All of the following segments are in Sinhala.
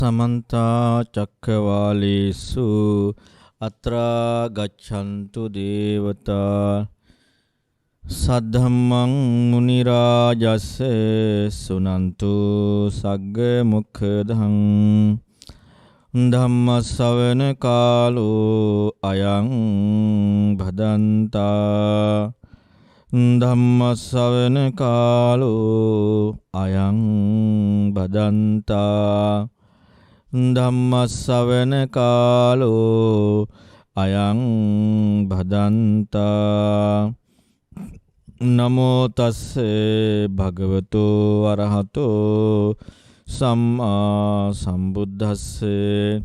समन्ता चक्रवालेषु अत्रा गच्छन्तु देवता सद्धम्मं मुनिराजस्य सुनन्तु सग्गमुखदं धम्मश्रवण कालो अयं भदन्ता धम्मश्रवण कालो अयं भदन्ता ධම්මස්සවන කාලෝ අයං භදන්තා නමෝ තස්සේ භගවතෝ අරහතෝ සම්මා සම්බුද්දස්සේ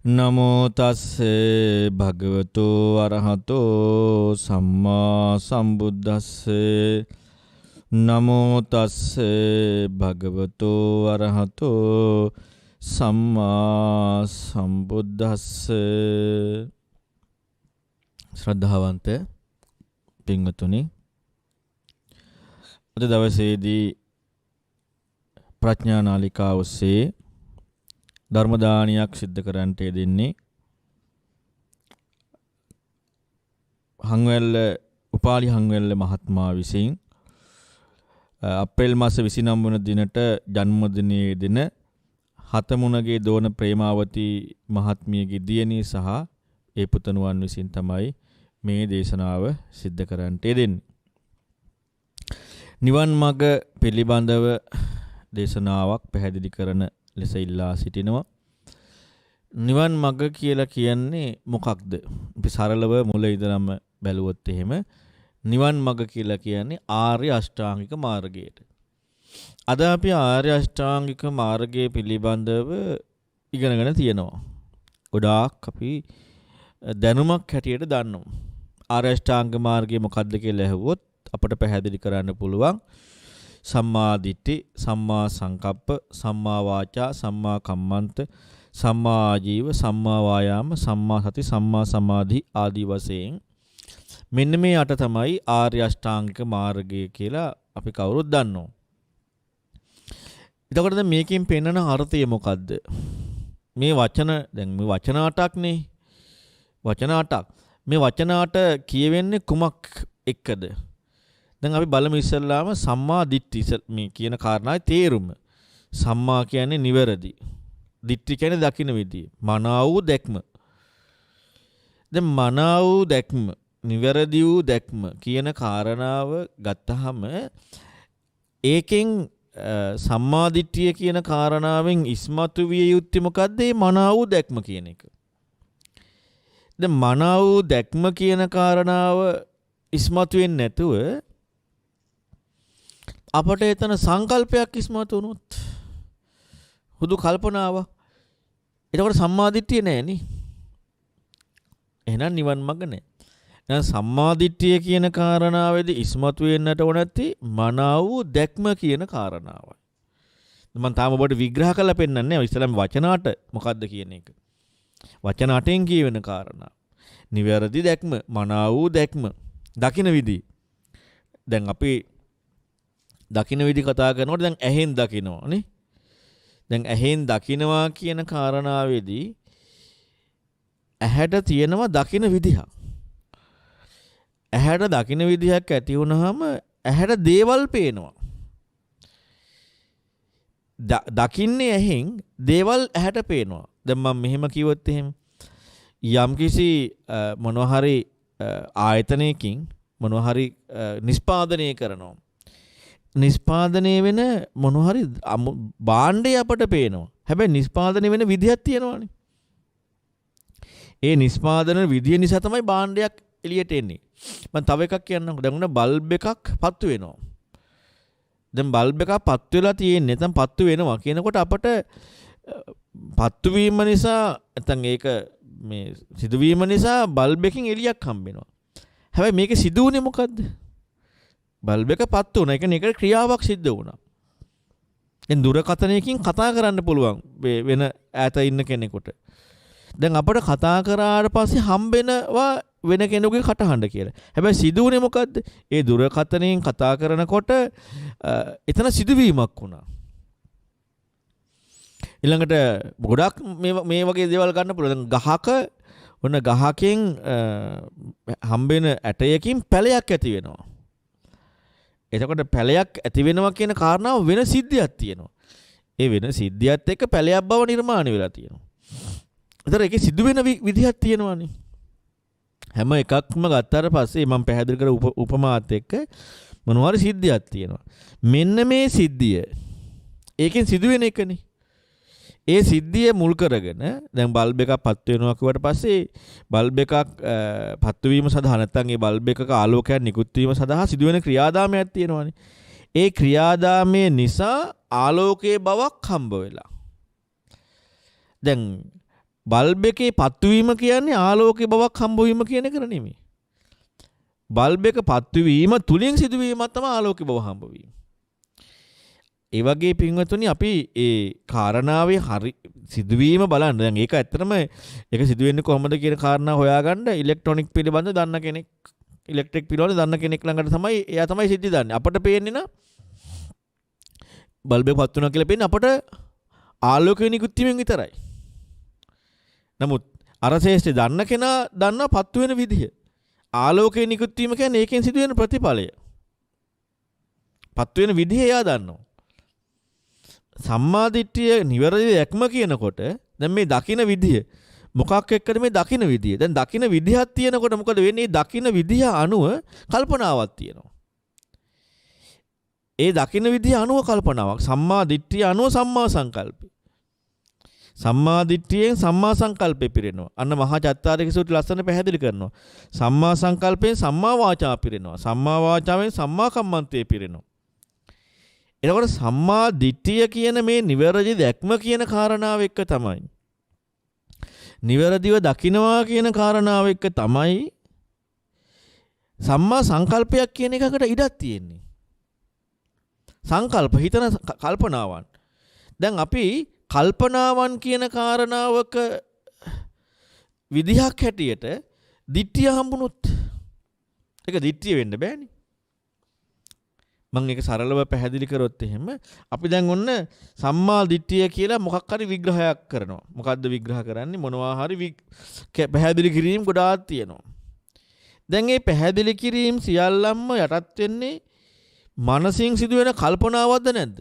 නමෝ තස්සේ භගවතෝ අරහතෝ සම්මා සම්බුද්දස්සේ නමෝ තස්සේ භගවතෝ අරහතෝ සම්මා සම්බුද්දස්සේ. ශ්‍රද්ධාවන්ත පින්වතුනි, අද දවසේදී ප්‍රඥා නාලිකාව ඔස්සේ ධර්ම දානයක් සිද්ධ කරන්නට යෙදෙන්නේ හංවැල්ල උපාලි හංවැල්ල මහත්මයා විසින් අප්‍රේල් මාස 29 වන දිනට ජන්මදිනයේ දින හතමුණගේ දෝන ප්‍රේමාවති මහත්මියගේ දියණිය සහ ඒ පුතණුවන් විසින් තමයි මේ දේශනාව සිද්ධ කරන්නට යෙදෙන්නේ. නිවන් මඟ පිළිබඳව දේශනාවක් පැහැදිලි කරන ලෙස ඉල්ලා සිටිනවා. නිවන් මඟ කියලා කියන්නේ මොකක්ද? අපි සරලව මුල ඉඳලම බැලුවොත් එහෙම නිවන් මඟ කියලා කියන්නේ ආර්ය අෂ්ටාංගික මාර්ගයට. අද අපි ආර්ය අෂ්ටාංගික මාර්ගයේ පිළිබඳව ඉගෙනගෙන තියෙනවා. ගොඩාක් අපි දැනුමක් හැටියට දන්නවා. ආර්ය අෂ්ටාංග මාර්ගය මොකක්ද කියලා ඇහුවොත් අපට පැහැදිලි කරන්න පුළුවන්. සම්මා දිට්ඨි, සම්මා සංකප්ප, සම්මා වාචා, සම්මා කම්මන්ත, සම්මා ආජීව, සම්මා වායාම, සම්මා සති, සම්මා සමාධි ආදී වශයෙන් මෙන්න මේ අට තමයි ආර්ය අෂ්ටාංගික මාර්ගය කියලා අපි කවුරුත් දන්නවා. එතකොට දැන් මේකෙන් පෙන්වන අර්ථය මොකද්ද? මේ වචන දැන් මේ වචන අටක්නේ. වචන අටක්. මේ වචන අට කියවෙන්නේ කුමක් එක්කද? දැන් අපි බලමු ඉස්සල්ලාම සම්මා දිට්ඨි මේ කියන කාරණාවේ තේරුම. සම්මා කියන්නේ නිවැරදි. දිට්ඨි කියන්නේ දකින්න විදිය. මනා වූ දැක්ම. දැන් මනා වූ දැක්ම, නිවැරදි වූ දැක්ම කියන කාරණාව ගත්තහම ඒකෙන් සම්මා දිට්ඨිය කියන කාරණාවෙන් ඉස්මතු විය යුත්තේ මොකද්ද? මේ මනා වූ දැක්ම කියන එක. දැන් මනා වූ දැක්ම කියන කාරණාව ඉස්මතු වෙන්නේ නැතුව අපට එතන සංකල්පයක් ඉස්මතු වුණොත් හුදු කල්පනාව. එතකොට සම්මා දිට්ඨිය නැහැ නේ. එහෙනම් නිවන් මඟ නැහැ. දැන් සම්මා දිට්ඨිය කියන කාරණාවේදී ඉස්මතු වෙන්නට ඕන නැති මනා වූ දැක්ම කියන කාරණාවයි. මම තාම ඔබට විග්‍රහ කරලා පෙන්නන්නේ නැහැ. ඉස්සෙල්ලාම වචනාට මොකද්ද කියන එක. වචනාටෙන් කියවෙන කාරණා. නිවැරදි දැක්ම, මනා වූ දැක්ම, දකින්න විදි. දැන් අපි දකින්න විදි කතා කරනකොට දැන් ඇහෙන් දකිනවා නේ. දැන් ඇහෙන් දකිනවා කියන කාරණාවේදී ඇහැට තියෙනවා දකින්න විදිහක්. ඇහැට දකින්න විදිහක් ඇති වුනහම ඇහැට දේවල් පේනවා. දකින්නේ ඇහෙන් දේවල් ඇහැට පේනවා. දැන් මම මෙහෙම කිව්වොත් එහෙම යම්කිසි මොනවා හරි ආයතනයකින් මොනවා හරි නිෂ්පාදනය කරනවා. නිෂ්පාදනය වෙන මොනවා හරි භාණ්ඩය අපට පේනවා. හැබැයි නිෂ්පාදනය වෙන විදිහක් තියෙනවානේ. ඒ නිෂ්පාදන විදිය නිසා තමයි භාණ්ඩයක් එළියට එන්නේ. මම තව එකක් කියන්නම්. දැන් උන බල්බ් එකක් පත්තු වෙනවා. දැන් බල්බ් එකක් පත්තු වෙලා තියෙන්නේ නැත්නම් පත්තු වෙනවා කියනකොට අපට පත්තු වීම නිසා නැත්නම් ඒක මේ සිදුවීම නිසා බල්බ් එකකින් එළියක් හම්බ වෙනවා. හැබැයි මේක සිදු වුණේ මොකද්ද? බල්බ් එක පත්තු වුණා. ඒ කියන්නේ ඒකට ක්‍රියාවක් සිද්ධ වුණා. දැන් දුරකථනයකින් කතා කරන්න පුළුවන් වෙන ඈත ඉන්න කෙනෙකුට. දැන් අපිට කතා කරාට පස්සේ හම්බෙනවා වෙන කෙනෙකුගේ කටහඬ කියලා. හැබැයි සිදුවුනේ මොකද්ද? ඒ දුරකථනයෙන් කතා කරනකොට එතන සිදුවීමක් වුණා. ඊළඟට ගොඩක් මේ වගේ දේවල් ගන්න පුළුවන්. ගහක ඔන්න ගහකින් හම්බෙන ඇටයකින් පැලයක් ඇති වෙනවා. එතකොට පැලයක් ඇති වෙනවා කියන කාරණාව වෙන සිද්ධියක් තියෙනවා. ඒ වෙන සිද්ධියත් එක්ක පැලයක් බව නිර්මාණය වෙලා තියෙනවා. ඒතර ඒකේ සිදු වෙන විදිහක් තියෙනවානේ. හැම එකක්ම ගත්තාට පස්සේ මම පැහැදිලි කර උපමාත් එක්ක මොනවාරි සිද්ධියක් තියෙනවා. මෙන්න මේ සිද්ධිය ඒකෙන් සිදු වෙන එකනේ. ඒ සිද්ධිය මුල් කරගෙන දැන් බල්බ් එකක් පත් වෙනවා කියවට පස්සේ බල්බ් එකක් පත් වීම සඳහා නැත්නම් ඒ බල්බ් එකක ආලෝකයක් නිකුත් වීම සඳහා සිදුවෙන ක්‍රියාදාමයක් තියෙනවානේ. ඒ ක්‍රියාදාමය නිසා ආලෝකයේ බවක් හම්බ වෙලා. දැන් බල්බ් එකේ පත්වීම කියන්නේ ආලෝකයේ බවක් හම්බ වීම කියන එක නෙමෙයි. බල්බ් එක පත්වීම තුලින් සිදුවීමක් තමයි ආලෝකයේ බව හම්බ වීම. ඒ වගේ පින්වතුනි අපි ඒ කාරණාවේ හරි සිදුවීම බලන්න. දැන් ඒක ඇත්තටම ඒක සිදුවෙන්නේ කොහොමද කියන කාරණා හොයාගන්න ඉලෙක්ට්‍රොනික පිළිබඳ දන්න කෙනෙක්, ඉලෙක්ට්‍රික් පිළිබඳ දන්න කෙනෙක් ළඟට තමයි එයා තමයි සිද්ධි දන්නේ. අපට පේන්නේ නා බල්බ් එක පත් වෙනවා කියලා පේන්නේ අපට ආලෝකය නිකුත් වීමෙන් විතරයි. නමුත් අර ශේෂ්ඨ දන්න කෙනා දන්නා පත් වෙන විදිහ. ආලෝකය නිකුත් වීම කියන්නේ ඒකෙන් සිදුවෙන ප්‍රතිඵලය. පත් වෙන විදිහ එයා දන්නවා. සම්මාදිට්ඨිය නිවැරදි දැක්ම කියනකොට දැන් මේ දකින විදිය මොකක් එක්කද මේ දකින විදිය? දැන් දකින විදිහක් තියෙනකොට මොකද වෙන්නේ? දකින විදිහ අනුව කල්පනාවක් තියෙනවා. ඒ දකින විදිහ අනුව කල්පනාවක්. සම්මාදිට්ඨිය අනුව සම්මා සංකල්පය. සම්මාදිට්ඨියෙන් සම්මා සංකල්පය පිරෙනවා. අන්න මහා චත්තාරික සූත්‍රය ලස්සන පැහැදිලි කරනවා. සම්මා සංකල්පයෙන් සම්මා වාචා පිරෙනවා. සම්මා වාචාවෙන් සම්මා කම්මන්තේ පිරෙනවා. එතකොට සම්මා දිට්ඨිය කියන මේ නිවැරදි දැක්ම කියන කාරණාව එක්ක තමයි නිවැරදිව දකින්නවා කියන කාරණාව එක්ක තමයි සම්මා සංකල්පයක් කියන එකකට ඉඩක් තියෙන්නේ. සංකල්ප හිතන කල්පනාවන්. දැන් අපි කල්පනාවන් කියන කාරණාවක විදිහක් හැටියට දිට්ඨිය හම්බුනොත් ඒක දිට්ඨිය වෙන්න බෑනේ. මම ඒක සරලව පැහැදිලි කරොත් එහෙම අපි දැන් ඔන්න සම්මා දිට්ඨිය කියලා මොකක් හරි විග්‍රහයක් කරනවා. මොකද්ද විග්‍රහ කරන්නේ? මොනවා හරි පැහැදිලි කිරීම ගොඩාක් තියෙනවා. දැන් මේ පැහැදිලි කිරීම සියල්ලම යටත් වෙන්නේ මනසින් සිදුවෙන කල්පනාවක්ද නැද්ද?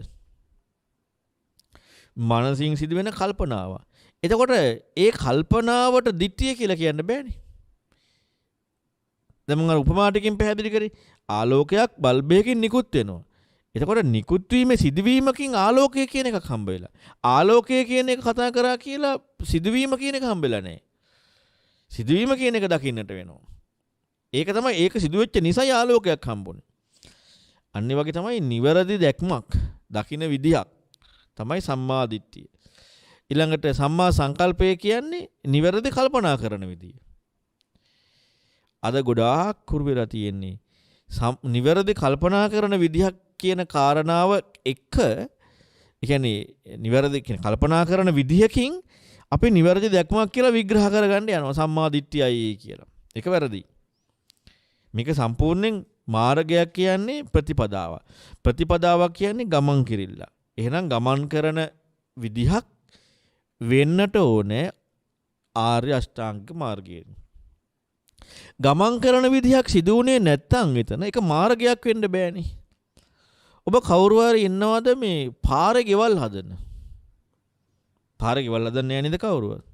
මනසින් සිදුවෙන කල්පනාව. එතකොට ඒ කල්පනාවට දිට්ඨිය කියලා කියන්න බෑනේ. දැන් මම උපමා ටිකකින් පැහැදිලි කරේ ආලෝකයක් බල්බයකින් නිකුත් වෙනවා. එතකොට නිකුත් වීමේ සිදුවීමකින් ආලෝකය කියන එකක් හම්බ වෙලා. ආලෝකය කියන එක කතා කරා කියලා සිදුවීම කියන එක හම්බෙලා නැහැ. සිදුවීම කියන එක දකින්නට වෙනවා. ඒක තමයි ඒක සිදුවෙච්ච නිසා ආලෝකයක් හම්බුනේ. අන්න ඒ වගේ තමයි නිවැරදි දැක්මක් දකින්න විදියක් තමයි සම්මා දිට්ඨිය. ඊළඟට සම්මා සංකල්පය කියන්නේ නිවැරදි කල්පනා කරන විදිය. අද ගොඩාක් කුරු වෙලා තියෙන්නේ නිවැරදි කල්පනා කරන විදිහක් කියන කාරණාව එක ඒ කියන්නේ නිවැරදි කියන කල්පනා කරන විදිහකින් අපි නිවැරදි දැක්මක් කියලා විග්‍රහ කරගන්න යනවා සම්මා දිට්ඨියයි කියලා. ඒක වැරදි. මේක සම්පූර්ණයෙන් මාර්ගයක් කියන්නේ ප්‍රතිපදාවක්. ප්‍රතිපදාවක් කියන්නේ ගමන් කිරිල්ල. එහෙනම් ගමන් කරන විදිහක් වෙන්නට ඕනේ ආර්ය අෂ්ටාංගික මාර්ගයෙන්. ගමන් කරන විදිහක් සිදු වුණේ නැත්නම් එතන ඒක මාර්ගයක් වෙන්න බෑනේ. ඔබ කවුරු හරි ඉන්නවද මේ පාරේ ගෙවල් හදන? පාරේ ගෙවල් හදන්නේ නැහැ නේද කවුරුවත්?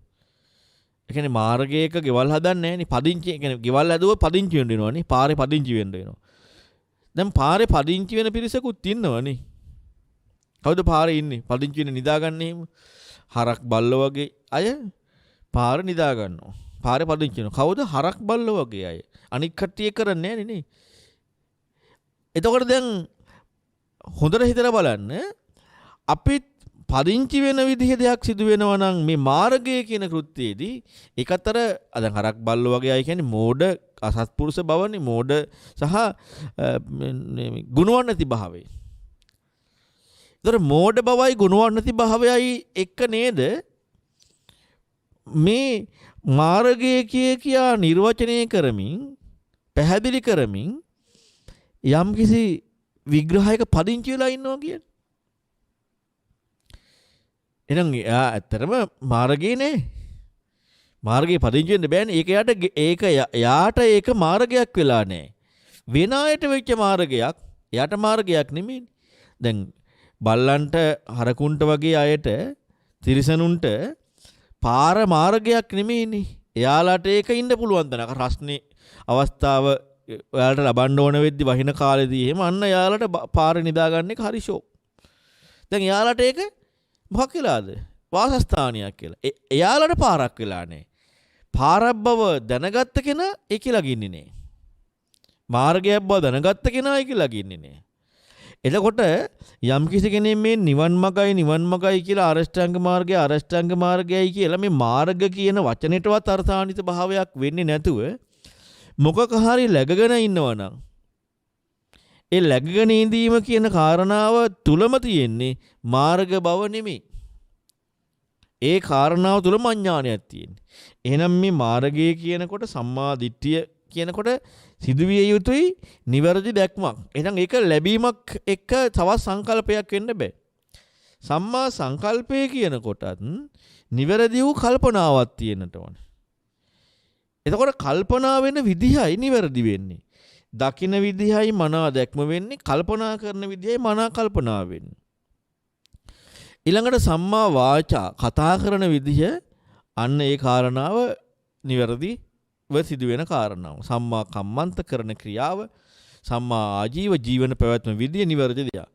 ඒ කියන්නේ මාර්ගයක ගෙවල් හදන්නේ නැහැ නේ. පදිංචි ඒ කියන්නේ ගෙවල් හදුවොත් පදිංචි වෙන්න වෙනවනේ. පාරේ පදිංචි වෙන්න වෙනවා. දැන් පාරේ පදිංචි වෙන පිරිසකුත් ඉන්නවනේ. කවුද පාරේ ඉන්නේ? පදිංචි වෙන්න නිදාගන්නේ එහෙම. හරක් බල්ලෝ වගේ අය පාරේ නිදා ගන්නවා. පාරේ පදිංචි වෙනවා. කවුද? හරක් බල්ලෝ වගේ අය. අනික් කට්ටිය කරන්නේ නැහැ නේ. එතකොට දැන් හොඳට හිතලා බලන්න අපි පදිංචි වෙන විදිහ දෙයක් සිදු වෙනවා නම් මේ මාර්ගය කියන කෘත්‍යයේදී ඒකතර දැන් හරක් බල්ලෝ වගේ අය කියන්නේ මෝඩ අසත්පුරුෂ බවනේ මෝඩ සහ ගුණවත් නැති භාවය. ඒතර මෝඩ බවයි ගුණවත් නැති භාවයයි එක නේද මේ මාර්ගය කියා නිර්වචනය කරමින් පැහැදිලි කරමින් යම්කිසි විග්‍රහයක පදිංචි වෙලා ඉන්නවා කියන්නේ. එහෙනම් එයා ඇත්තටම මාර්ගයේ නේ. මාර්ගයේ පදිංචි වෙන්න බෑනේ. එයාට ඒක මාර්ගයක් වෙලා නැහැ. වෙන අයට වෙච්ච මාර්ගයක් එයාට මාර්ගයක් නෙමෙයිනේ. දැන් බල්ලන්ට හරකුන්ට වගේ අයට තිරිසනුන්ට පාර මාර්ගයක් නෙමෙයිනේ. එයාලට ඒක ඉන්න පුළුවන් දනක රස්නේ අවස්ථාව ඔයාලට ලබන්න ඕන වෙද්දි වහින කාලෙදී එහෙම අන්න එයාලට පාර නිදාගන්න එක හරි ෂෝ. දැන් එයාලට ඒක මොකක් වෙලාද? වාසස්ථානයක් කියලා. එයාලට පාරක් වෙලා නැහැ. පාරක් බව දැනගත්ත කෙනා ඒක ලගින්නේ නැහැ. මාර්ගයක් බව දැනගත්ත කෙනා ඒක ලගින්නේ නැහැ. එතකොට යම් කිසි කෙනෙක් මේ නිවන් මගයි කියලා අරෂ්ඨාංග මාර්ගයයි කියලා මේ මාර්ග කියන වචනෙටවත් අර්ථාන්විත භාවයක් වෙන්නේ නැතුව මොකක හරි läගගෙන ඉන්නවනම් ඒ läගගෙන ඉඳීම කියන කාරණාව තුලම තියෙන්නේ මාර්ග බව නෙමෙයි. ඒ කාරණාව තුලම අඥානයක් තියෙන්නේ. එහෙනම් මේ මාර්ගය කියනකොට සම්මා දිට්ඨිය කියනකොට සිදුවිය යුතුයි නිවැරදි දැක්මක්. එහෙනම් ඒක ලැබීමක් එක්ක තවත් සංකල්පයක් වෙන්න බෑ. සම්මා සංකල්පය කියනකොටත් නිවැරදි වූ කල්පනාවක් තියෙන්නට ඕන. එතකොට කල්පනා වෙන විදිහයි නිවැරදි වෙන්නේ. දකින විදිහයි මනා දැක්ම වෙන්නේ. කල්පනා කරන විදිහයි මනා කල්පනා වෙන්නේ. ඊළඟට සම්මා වාචා කතා කරන විදිහ අන්න ඒ කාරණාව නිවැරදිව සිදුවෙන කාරණාව. සම්මා කම්මන්ත කරන ක්‍රියාව සම්මා ආජීව ජීවන පැවැත්ම විදිය නිවැරදි දෙයක්.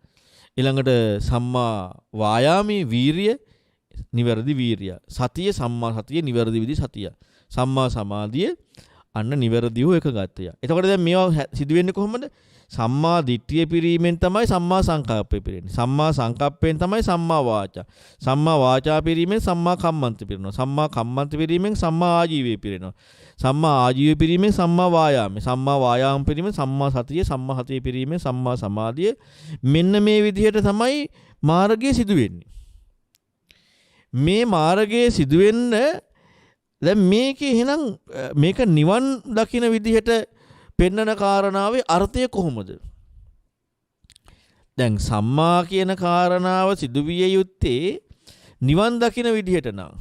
ඊළඟට සම්මා වායාමී වීරිය නිවැරදි වීරිය. සතිය සම්මා සතිය නිවැරදි විදි සතිය. සම්මා සමාධිය අන්න නිවැරදි වූ එක ගත්තය. එතකොට දැන් මේවා සිදුවෙන්නේ කොහොමද? සම්මා දිට්ඨිය පිරීමෙන් තමයි සම්මා සංකප්පය පිරෙන්නේ. සම්මා සංකප්පයෙන් තමයි සම්මා වාචා. සම්මා වාචා පිරීමෙන් සම්මා කම්මන්ත පිරෙනවා. සම්මා කම්මන්ත පිරීමෙන් සම්මා ආජීවය පිරෙනවා. සම්මා ආජීවය පිරීමෙන් සම්මා වායාමය. සම්මා වායාම පිරීමෙන් සම්මා සතිය. සම්මා සතිය පිරීමෙන් සම්මා සමාධිය. මෙන්න මේ විදිහට තමයි මාර්ගය සිදුවෙන්නේ. මේ මාර්ගය සිදුවෙන්න දැන් මේකේ එහෙනම් මේක නිවන් දකින විදිහට පෙන්නන කාරණාවේ අර්ථය කොහොමද? දැන් සම්මා කියන කාරණාව සිදුවිය යුත්තේ නිවන් දකින විදිහට නම්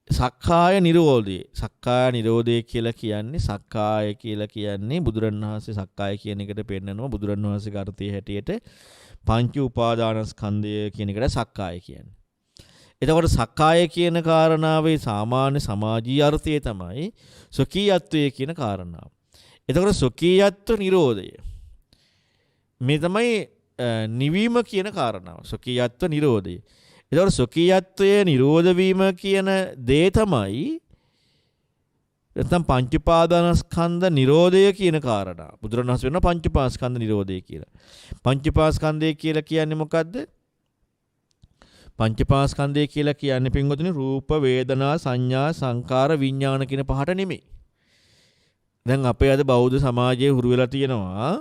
සක්කාය නිරෝධය කියලා කියන්නේ බුදුරණවහන්සේ සක්කාය කියන එකට පෙන්නනවා. බුදුරණවහන්සේගේ අර්ථයේ හැටියට පංච උපාදානස්කන්ධය කියන එකට සක්කාය කියන්නේ. එතකොට සක්කාය කියන කාරණාවේ සාමාන්‍ය සමාජීය අර්ථය තමයි ස්වකීයත්වය කියන කාරණාව. එතකොට ස්වකීයත්ව නිරෝධය. මේ තමයි නිවීම කියන කාරණාව. ස්වකීයත්ව නිරෝධය. එතකොට ස්වකීයත්වය නිරෝධ වීම කියන දේ තමයි නැත්නම් පංච උපාදානස්කන්ධ නිරෝධය කියන කාරණාව. බුදුරණවහන්සේ වෙන පංච උපාදානස්කන්ධ නිරෝධය කියලා. පංච උපාදානස්කන්ධය කියලා කියන්නේ මොකද්ද? පංචපාස්කන්ධය කියලා කියන්නේ පින්වතුනි රූප වේදනා සංඥා සංකාර විඥාන කියන පහට නෙමෙයි. දැන් අපේ අද බෞද්ධ සමාජයේ හුරු වෙලා තියෙනවා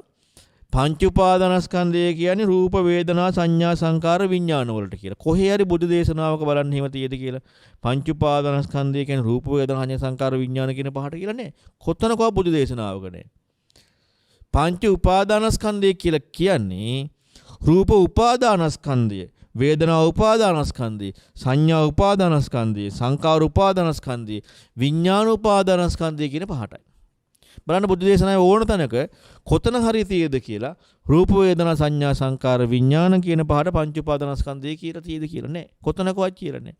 පංච උපාදානස්කන්ධය කියන්නේ රූප වේදනා සංඥා සංකාර විඥාන වලට කියලා. කොහේ හරි බුදු දේශනාවක බලන්න එහෙම තියෙද කියලා. පංච උපාදානස්කන්ධය කියන්නේ රූප වේදනා සංඥා සංකාර විඥාන කියන පහට කියලා නෑ. කොතනකවත් බුදු දේශනාවක නෑ. පංච උපාදානස්කන්ධය කියලා කියන්නේ රූප උපාදානස්කන්ධය වේදනා උපාදානස්කන්ධය සංඥා උපාදානස්කන්ධය සංකාර උපාදානස්කන්ධය විඥාන උපාදානස්කන්ධය කියන පහටයි. බලන්න බුදු දේශනාවේ ඕන තැනක කොතන හරි තියෙද කියලා රූප වේදනා සංඥා සංකාර විඥාන කියන පහට පංච උපාදානස්කන්ධය කියලා තියෙද කියලා නෑ. කොතනකවත් කියලා නෑ.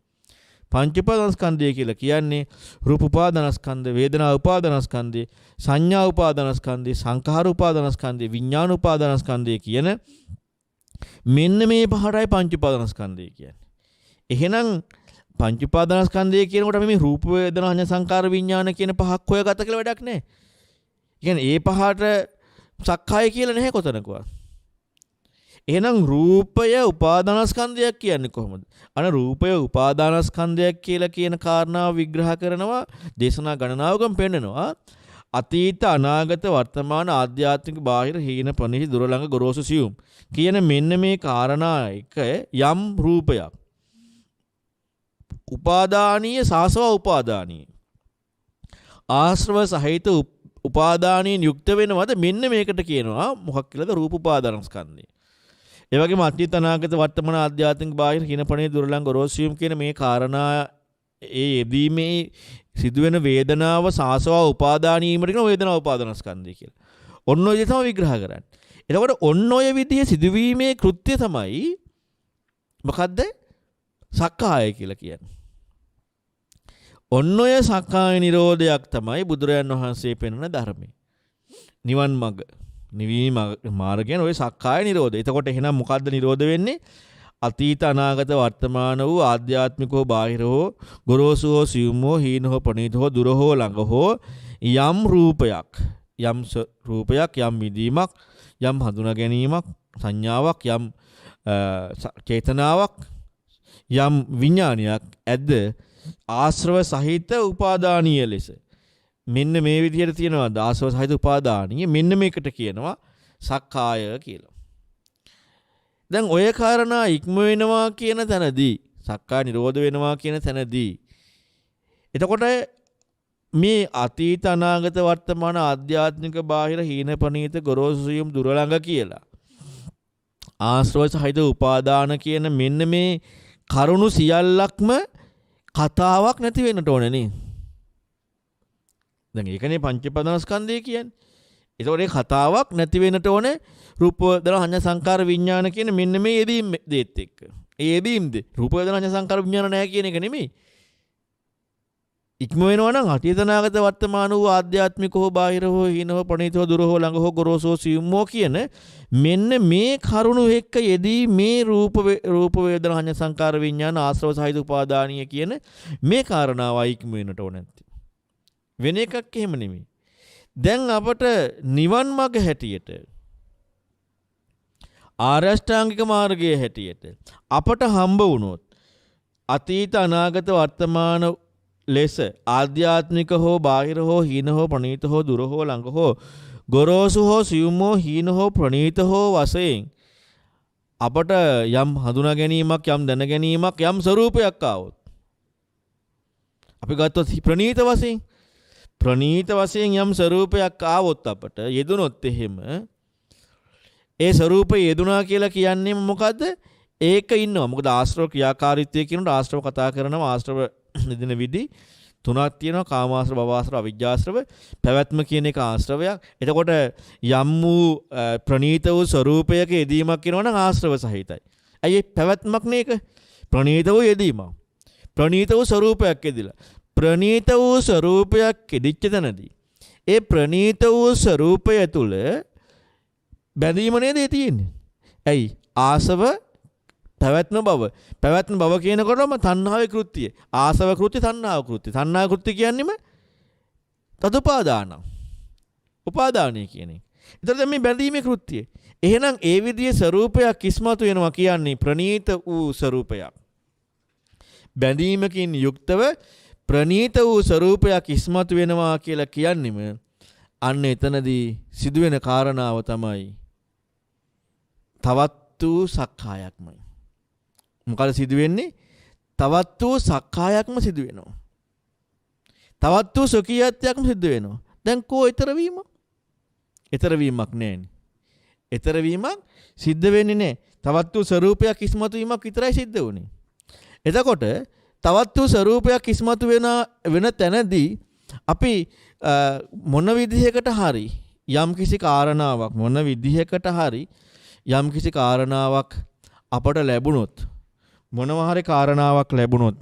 පංච උපාදානස්කන්ධය කියලා කියන්නේ රූප උපාදානස්කන්ධ වේදනා උපාදානස්කන්ධය සංඥා උපාදානස්කන්ධය සංකාර උපාදානස්කන්ධය විඥාන උපාදානස්කන්ධය කියන මෙන්න මේ පහටයි පංච උපාදානස්කන්ධය කියන්නේ. එහෙනම් පංච උපාදානස්කන්ධය කියනකොට මේ රූප වේදනා සංඥා සංකාර විඥාන කියන පහක් හොයගත්ත කියලා වැඩක් නැහැ. කියන්නේ ඒ පහට සක්කාය කියලා නැහැ කොතනකවත්. එහෙනම් රූපය උපාදානස්කන්ධයක් කියන්නේ කොහොමද? අන රූපය උපාදානස්කන්ධයක් කියලා කියන කාරණාව විග්‍රහ කරනවා දේශනා ගණනාවකම පෙන්නනවා. අතීත අනාගත වර්තමාන ආධ්‍යාත්මික බාහිර හීන පනිහි දුර ළඟ ගොරෝසු සියුම් කියන මෙන්න මේ කාරණා එක යම් රූපයක් උපාදානීය සාසව උපාදානීය ආශ්‍රව සහිත උපාදානීය යුක්ත වෙනවද? මෙන්න මේකට කියනවා මොකක් කියලාද? රූප උපාදානස්කන්ධය. ඒ වගේම අතීත අනාගත වර්තමාන ආධ්‍යාත්මික බාහිර හිනපණේ දුරලං ගොරෝසියුම් කියන මේ කාරණා ඒ යෙදීමේ සිදුවෙන වේදනාව සාසව උපාදානීමට කියන වේදනා උපාදානස්කන්ධය කියලා. ඔන්න ඔය විදිහ තමයි විග්‍රහ කරන්නේ. එතකොට ඔන්න ඔය විදිහේ සිදුවීමේ කෘත්‍ය තමයි මොකද්ද? සක්කාය කියලා කියන්නේ. ඔන්න ඔය සක්කාය නිරෝධයක් තමයි බුදුරයන් වහන්සේ පෙන්වන ධර්මය. නිවන් මඟ. නිවීම මාර්ගයෙන් ඔය සක්කාය නිරෝධය. එතකොට එහෙනම් මොකද්ද නිරෝධ වෙන්නේ? අතීත අනාගත වර්තමාන වූ ආධ්‍යාත්මිකෝ බාහිරෝ ගොරෝසුෝ සියුම්ෝ හීනෝ ප්‍රණීතෝ දුරහෝ ළඟහෝ යම් රූපයක් යම් විදීමක් යම් හඳුනා ගැනීමක් සංඥාවක් යම් චේතනාවක් යම් විඥානයක් ඇද්ද ආශ්‍රව සහිත උපාදානීය ලෙස මෙන්න මේ විදිහට තියෙනවා ආශ්‍රව සහිත උපාදානීය මෙන්න මේකට කියනවා සක්කාය කියලා. දැන් ඔය කාරණා ඉක්ම වෙනවා කියන තැනදී සක්කාය නිරෝධ වෙනවා කියන තැනදී එතකොට මේ අතීත අනාගත වර්තමාන ආධ්‍යාත්මික බාහිර හීන ප්‍රනීත ගොරෝසුයුම් දුර ළඟ කියලා ආශ්‍රව සහිත උපාදාන කියන මෙන්න මේ කරුණු සියල්ලක්ම කතාවක් නැති වෙන්නට ඕනේ නේ. දැන් ඒකනේ පංචපදනස්කන්ධය කියන්නේ. ඒතකොට ඒ කතාවක් නැති වෙන්නට ඕනේ රූප වේදනා සංඥා සංකාර විඥාන කියන මෙන්න මේ යෙදීම් දෙත් එක්ක. ඒ යෙදීම්ද රූප වේදනා සංඥා සංකාර විඥාන නැහැ කියන එක නෙමෙයි. ඉක්ම වෙනවා නම් අතීත අනාගත වර්තමාන වූ ආධ්‍යාත්මික හෝ බාහිර හෝ හීන හෝ ප්‍රණීත හෝ දුර හෝ ළඟ හෝ ගොරෝසු හෝ සියුම් හෝ කියන මෙන්න මේ කරුණු එක්ක යෙදී මේ රූප වේදනා සංඥා සංකාර විඥාන ආශ්‍රව සහිත උපාදානීය කියන මේ කාරණාවයි ඉක්ම වෙන්නට ඕන නැති. වෙන එකක් එහෙම නෙමෙයි. දැන් අපට නිවන් මඟ හැටියට ආර්ය අෂ්ටාංගික මාර්ගයේ හැටියට අපට හම්බ වුණොත් අතීත අනාගත වර්තමාන ලෙස ආධ්‍යාත්මික හෝ බාහිර හෝ හීන හෝ ප්‍රණීත හෝ දුර හෝ ළඟ හෝ ගොරෝසු හෝ සියුම් හෝ හීන හෝ ප්‍රණීත හෝ වශයෙන් අපට යම් හඳුනා ගැනීමක් යම් දැන ගැනීමක් යම් ස්වરૂපයක් ආවොත් අපි ගත්තොත් ප්‍රණීත වශයෙන් යම් ස්වરૂපයක් ආවොත් අපට යෙදුනොත් එහෙම ඒ ස්වરૂපය යෙදුනා කියලා කියන්නේ මොකද්ද? ඒක ඉන්නවා. මොකද ආශ්‍රව ක්‍රියාකාරීත්වය කියනකොට ආශ්‍රව කතා කරනවා ආශ්‍රව නිදින විදි තුනක් තියෙනවා. කාමාශ්‍රව, භවආශ්‍රව, අවිජ්ජාශ්‍රව. පැවැත්ම කියන එක ආශ්‍රවයක්. එතකොට යම් වූ ප්‍රණීත වූ ස්වરૂපයක යෙදීමක් වෙනවා නම් ආශ්‍රව සහිතයි. ඇයි පැවැත්මක් නේක? ප්‍රණීත වූ යෙදීමක්. ප්‍රණීත වූ ස්වરૂපයක් යෙදිලා. ප්‍රණීත වූ ස්වરૂපයක් යෙදිච්ච තැනදී ඒ ප්‍රණීත වූ ස්වરૂපය තුල බැඳීම නේද තියෙන්නේ? ඇයි? ආසව පැවැත්ම බව කියනකොටම තණ්හාවේ කෘත්‍යය. ආසව කෘත්‍ය, තණ්හාව කෘත්‍ය. තණ්හා කෘත්‍ය කියන්නේම තදුපාදාන. උපාදානය කියන එක. ඒතර දැන් මේ බැඳීමේ කෘත්‍යය. එහෙනම් ඒ විදිහේ ස්වરૂපයක් ඉස්මතු වෙනවා කියන්නේ ප්‍රණීත වූ ස්වરૂපයක්. බැඳීමකින් යුක්තව ප්‍රණීත වූ ස්වરૂපයක් ඉස්මතු වෙනවා කියලා කියන්නේම අන්න එතනදී සිදුවෙන කාරණාව තමයි තවත් වූ සක්කායක්මයි. මොකද සිදුවෙන්නේ? තවත් වූ සක්කායක්ම සිදු වෙනවා. තවත් වූ සොකියත්වයක්ම සිදු වෙනවා. දැන් කෝ ඊතර වීම? ඊතර වීමක් නැහැනේ. ඊතර වීමක් සිද්ධ වෙන්නේ නැහැ. තවත් වූ ස්වરૂපයක් ඉස්මතු වීමක් විතරයි සිද්ධ වුනේ. එතකොට තවත් වූ ස්වરૂපයක් ඉස්මතු වෙන තැනදී අපි මොන විදිහකට හරි යම්කිසි කාරණාවක් අපට ලැබුණොත් මොනවා හරි කාරණාවක් ලැබුණොත්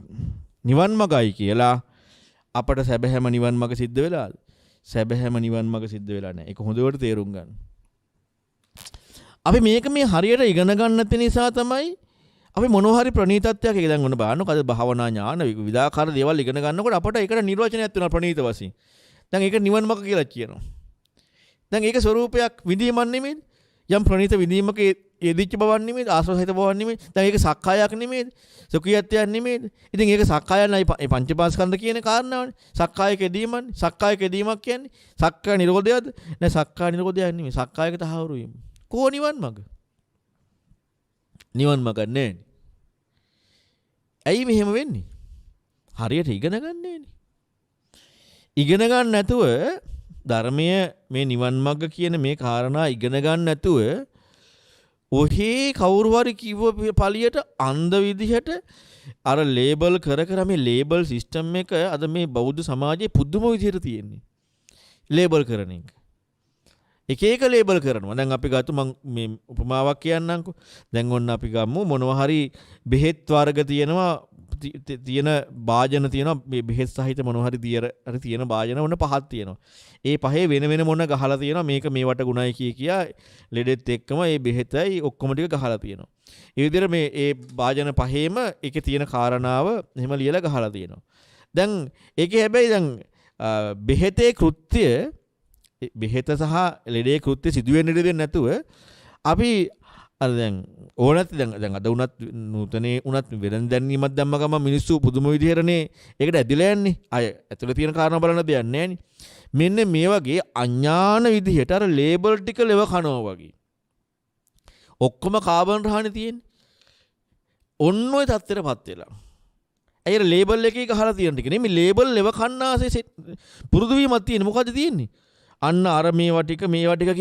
නිවන් මගයි කියලා අපට සැබෑම නිවන් මග සිද්ධ වෙලාද? සැබෑම නිවන් මග සිද්ධ වෙලා නැහැ. ඒක හොඳට තේරුම් ගන්න. අපි මේක මේ හරියට ඉගෙන ගන්න නැති නිසා තමයි අපි මොනවා හරි ප්‍රණීතත්වයක් ඒක දැන් ඔන්න බලන්නකො අද භාවනා ඥාන විවිධාකාර දේවල් ඉගෙන ගන්නකොට අපට ඒකට නිර්වචනයක් වෙනවා ප්‍රණීත වශයෙන්. දැන් ඒක නිවන් මඟ කියලා කියනවා. දැන් ඒක ස්වરૂපයක් විඳීමක් නෙමෙයි. යම් ප්‍රණීත විඳීමක යෙදිච්ච බවක් නෙමෙයි, ආශ්‍රවසහිත බවක් නෙමෙයි. දැන් ඒක සක්කායක් නෙමෙයි, සුඛියත්වයක් නෙමෙයි. ඉතින් ඒක සක්කායයි පංචපාස්කන්ධ කියන කාරණාවනේ. සක්කායක යෙදීමන්නේ. සක්කායක යෙදීමක් කියන්නේ සක්කාය නිරෝධයද? නෑ සක්කාය නිරෝධයක් නෙමෙයි. සක්කායක තහවුරු වීම. කෝ නිවන් මඟ? නිවන් මඟ නෑනේ. ඇයි මෙහෙම වෙන්නේ? හරියට ඉගෙන ගන්න නෑනේ. ඉගෙන ගන්න නැතුව ධර්මයේ මේ නිවන් මඟ කියන මේ කාරණා ඉගෙන ගන්න නැතුව ඔහේ කවුරු හරි කිව්ව පළියට අන්ධ විදිහට අර ලේබල් කර කර මේ ලේබල් සිස්ටම් එක අද මේ බෞද්ධ සමාජයේ පුදුම විදිහට තියෙන්නේ. ලේබල් කරන එක. එක එක ලේබල් කරනවා. දැන් අපි ගත්ත මම මේ උපමාවක් කියන්නම්කෝ. දැන් ඔන්න අපි ගමු මොනවා හරි බෙහෙත් වර්ග තියෙනවා තියෙන භාජන තියෙනවා මේ බෙහෙත් සහිත මොනවා හරි දියර හරි තියෙන භාජන ඔන්න පහක් තියෙනවා. ඒ පහේ වෙන වෙන මොන ගහලා තියෙනවා මේක මේවට ගුණයි කියා ලෙඩෙත් එක්කම මේ බෙහෙතයි ඔක්කොම ටික ගහලා තියෙනවා. ඒ විදිහට මේ ඒ භාජන පහේම එකේ තියෙන කාරණාව එහෙම ලියලා ගහලා තියෙනවා. දැන් ඒකේ හැබැයි දැන් බෙහෙතේ කෘත්‍ය බෙහෙත සහ ලෙඩේ කෘත්‍ය සිදුවෙන්න ඉඩ දෙන්නේ නැතුව අපි අර දැන් ඕනත් දැන් අද උනත් නූතනේ උනත් වෙනද දැනීමක් දැම්ම ගමන් මිනිස්සු පුදුම විදිහටනේ ඒකට ඇදිලා යන්නේ. අය ඇතුළේ තියෙන කාරණා බලන්න දෙයක් නැහැ. මෙන්න මේ වගේ අඥාන විදිහට අර ලේබල් ටික ලෙව කනවා වගේ. ඔක්කොම කාබන් රහනේ තියෙන්නේ. ඔන්න ඔය තත්ත්වෙටපත් වෙලා. අයියර ලේබල් එකේ ගහලා තියෙන ටික නෙමෙයි ලේබල් ලෙව කන්නාසේ පුරුදු වීමක් තියෙන. මොකද තියෙන්නේ? අන්න අර මේවා ටික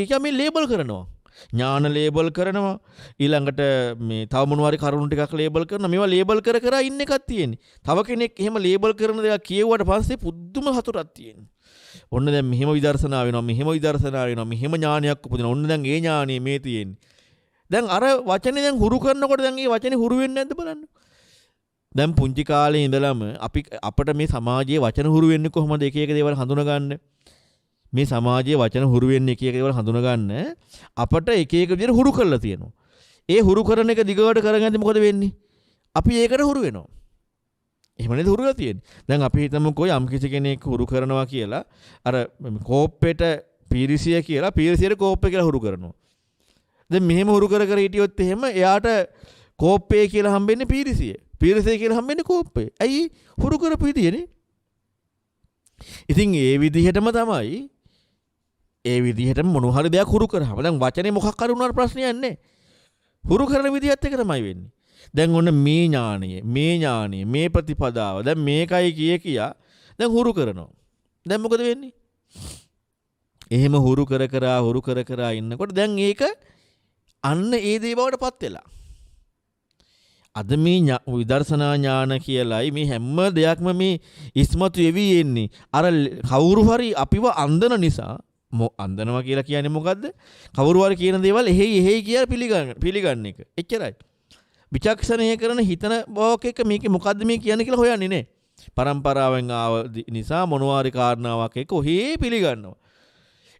කිය මේ ලේබල් කරනවා. ඥාන ලේබල් කරනවා. ඊළඟට මේ තව මොනවා හරි කරුණු ටිකක් ලේබල් කරනවා. මේවා ලේබල් කර කර ඉන්න එකක් තියෙන්නේ. තව කෙනෙක් එහෙම ලේබල් කරන දේවල් කියෙව්වට පස්සේ පුදුම හතුරක් තියෙන්නේ. ඔන්න දැන් මෙහෙම විදර්ශනා වෙනවා. මෙහෙම ඥානයක් උපදිනවා. ඔන්න දැන් ඒ ඥානෙ මේ තියෙන්නේ. දැන් අර වචනේ දැන් හුරු කරනකොට දැන් ඒ වචනේ හුරු වෙන්නේ නැද්ද බලන්න. දැන් පුංචි කාලේ ඉඳලම අපිට මේ සමාජයේ වචන හුරු වෙන්නේ කොහොමද එක එක දේවල් හඳුනගන්න. මේ සමාජයේ වචන හුරු වෙන්නේ එක එක දේවල් හඳුනගන්න අපට එක එක විදිහට හුරු කරලා තියෙනවා. ඒ හුරු කරන එක දිගට කරගෙන මොකද වෙන්නේ? අපි ඒකට හුරු වෙනවා. එහෙම නේද හුරුලා තියෙන්නේ. දැන් අපි හිතමුකෝ යම් කිසි කෙනෙක් හුරු කරනවා කියලා අර කෝප්පෙට පීරිසිය කියලා පීරිසියට කෝප්පේ කියලා හුරු කරනවා. දැන් මෙහෙම හුරු කර කර හිටියොත් එහෙම එයාට කෝප්පේ කියලා හම්බෙන්නේ පීරිසිය. පීරිසිය කියලා හම්බෙන්නේ කෝප්පේ. ඇයි හුරු කරපු විදියනේ? ඉතින් ඒ විදිහටම තමයි ඒ විදිහටම මොන හරි දෙයක් හුරු කරාම දැන් වචනේ මොකක් හරි උනාට ප්‍රශ්නයක් නැහැ. හුරු කරන විදිහත් එක තමයි වෙන්නේ. දැන් ඔන්න මේ ඥානිය මේ ප්‍රතිපදාව දැන් මේකයි කියා දැන් හුරු කරනවා. දැන් මොකද වෙන්නේ? එහෙම හුරු කර කර ඉන්නකොට දැන් ඒක අන්න ඒ දේ බවටපත් වෙලා. අද මේ විදර්ශනා ඥාන කියලායි මේ හැම දෙයක්ම මේ ඉස්මතු වෙවි එන්නේ. අර කවුරු හරි අපිව අන්දන නිසා අන්දනවා කියලා කියන්නේ මොකද්ද? කවුරු හරි කියන දේවල් එහෙයි කියලා පිළිගන්න එක. එච්චරයි. විචක්ෂණය කරන හිතන බවක් එක මේකේ මොකද්ද මේ කියන්නේ කියලා හොයන්නේ නැහැ. පරම්පරාවෙන් ආව නිසා මොනවා හරි කාරණාවක් එක්ක ඔහේ පිළිගන්නවා.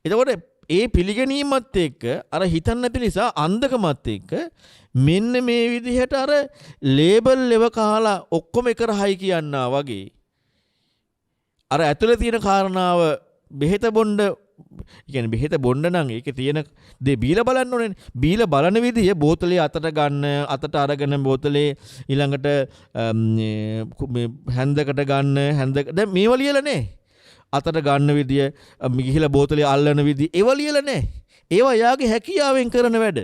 එතකොට ඒ පිළිගැනීමත් එක්ක අර හිතන්න නැති නිසා අන්ධකමත් එක්ක මෙන්න මේ විදිහට අර ලේබල් එක කාලා ඔක්කොම එක රහයි කියනවා වගේ අර ඇතුලේ තියෙන කාරණාව බෙහෙත බොණ්ඩ කියන්නේ බෙහෙත බොණ්ඩ නම් ඒකේ තියෙන දේ බීලා බලන්න ඕනේ. බීලා බලන විදිය බෝතලේ අතට ගන්න අතට අරගෙන බෝතලේ ඊළඟට මේ හැන්දකට ගන්න දැන් මේවා ලියලා නැහැ. අතට ගන්න විදිය ගිහිලා බෝතලේ අල්ලන විදිය ඒවා ලියලා නැහැ. ඒවා යාගේ හැකියාවෙන් කරන වැඩ.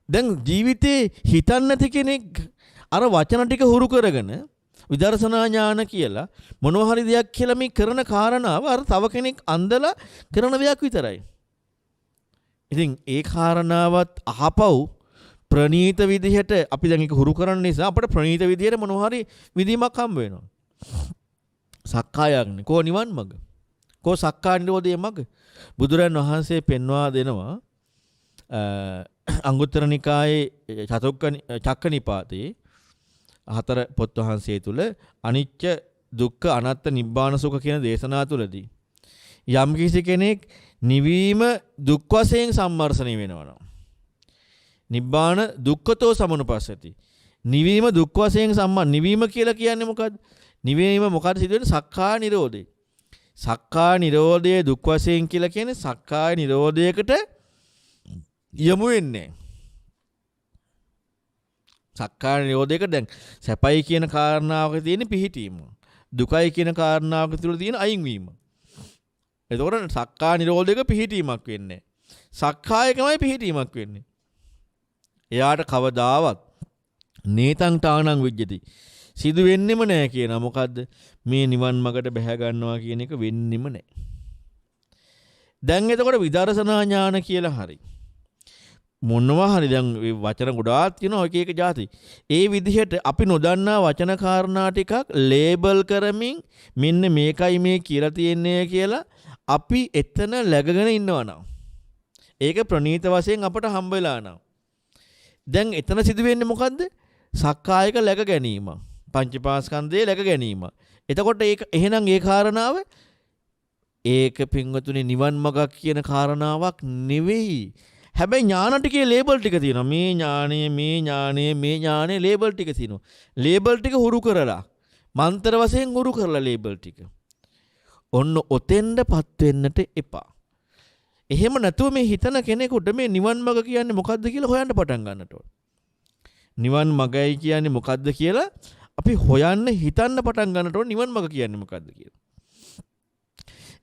දැන් ජීවිතේ හිතන්න නැති කෙනෙක් අර වචන ටික හුරු කරගෙන විදර්ශනා ඥාන කියලා මොනවා හරි දෙයක් කියලා මේ කරන කාරණාව අර තව කෙනෙක් අන්දලා කරන දෙයක් විතරයි. ඉතින් ඒ කාරණාවත් අහපව් ප්‍රනීත විදිහට අපි දැන් ඒක හුරු කරන නිසා අපිට ප්‍රනීත විදිහට මොනවා හරි විදීමක් හම්බ වෙනවා. සක්කායඥ කෝ නිවන් මඟ කෝ සක්කා නිරෝධයේ මඟ බුදුරන් වහන්සේ පෙන්වා දෙනවා අංගුත්තර නිකායේ චක්කනිපාතේ හතර පොත් වහන්සේ තුල අනිච්ච දුක්ඛ අනාත්ත නිබ්බාන සුඛ කියන දේශනා තුලදී යම් කිසි කෙනෙක් නිවීම දුක් වශයෙන් සම්මර්ෂණය වෙනවා. නිබ්බාන දුක්ඛතෝ සමනුපස්සති. නිවීම දුක් වශයෙන් නිවීම කියලා කියන්නේ මොකද්ද? නිවීම මොකද සිදුවෙන්නේ? සක්කා නිරෝධේ. සක්කා නිරෝධයේ දුක් වශයෙන් කියලා කියන්නේ සක්කාය නිරෝධයකට යමු වෙන්නේ. සක්කාය නිරෝධයක දැන් සැපයි කියන කාරණාවක තියෙන පිහිටීම. දුකයි කියන කාරණාවක තුල තියෙන අයින් වීම. එතකොට සක්කාය නිරෝධයක පිහිටීමක් වෙන්නේ. සක්කායකමයි පිහිටීමක් වෙන්නේ. එයාට කවදාවත් නේතං තානං විජ්ජති. සිදු වෙන්නෙම නැහැ කියනවා. මොකද්ද? මේ නිවන් මාර්ගට බැහැ ගන්නවා කියන එක වෙන්නෙම නැහැ. දැන් එතකොට විදර්ශනා ඥාන කියලා හරි මොනවා හරි දැන් වචන ගොඩාක් තියෙනවා එක එක જાති. ඒ විදිහට අපි නොදන්නා වචන කාරණා ටිකක් ලේබල් කරමින් මෙන්න මේකයි මේ කියලා තියෙන්නේ කියලා අපි එතන läගගෙන ඉන්නවා නම් ඒක ප්‍රණීත වශයෙන් අපට හම්බ වෙලා නම් දැන් එතන සිදු වෙන්නේ මොකද්ද? සක්කායක läග ගැනීම. පංචපාස්කන්ධයේ läග ගැනීම. එතකොට ඒක එහෙනම් ඒ කාරණාව ඒක පින්වතුනි නිවන් මගක් කියන කාරණාවක් නෙවෙයි. හැබැයි ඥාන ටිකේ ලේබල් ටික තියෙනවා. මේ ඥානය, මේ ඥානය, මේ ඥානය ලේබල් ටික තියෙනවා. ලේබල් ටික හුරු කරලා මන්ත්‍ර වශයෙන් හුරු කරලා ලේබල් ටික. ඔන්න ඔතෙන්ටපත් වෙන්නට එපා. එහෙම නැතුව මේ හිතන කෙනෙකුට මේ නිවන් මඟ කියන්නේ මොකද්ද කියලා හොයන්න පටන් ගන්නට ඕන. නිවන් මගයි කියන්නේ මොකද්ද කියලා අපි හොයන්න හිතන්න පටන් ගන්නට ඕන නිවන් මඟ කියන්නේ මොකද්ද කියලා.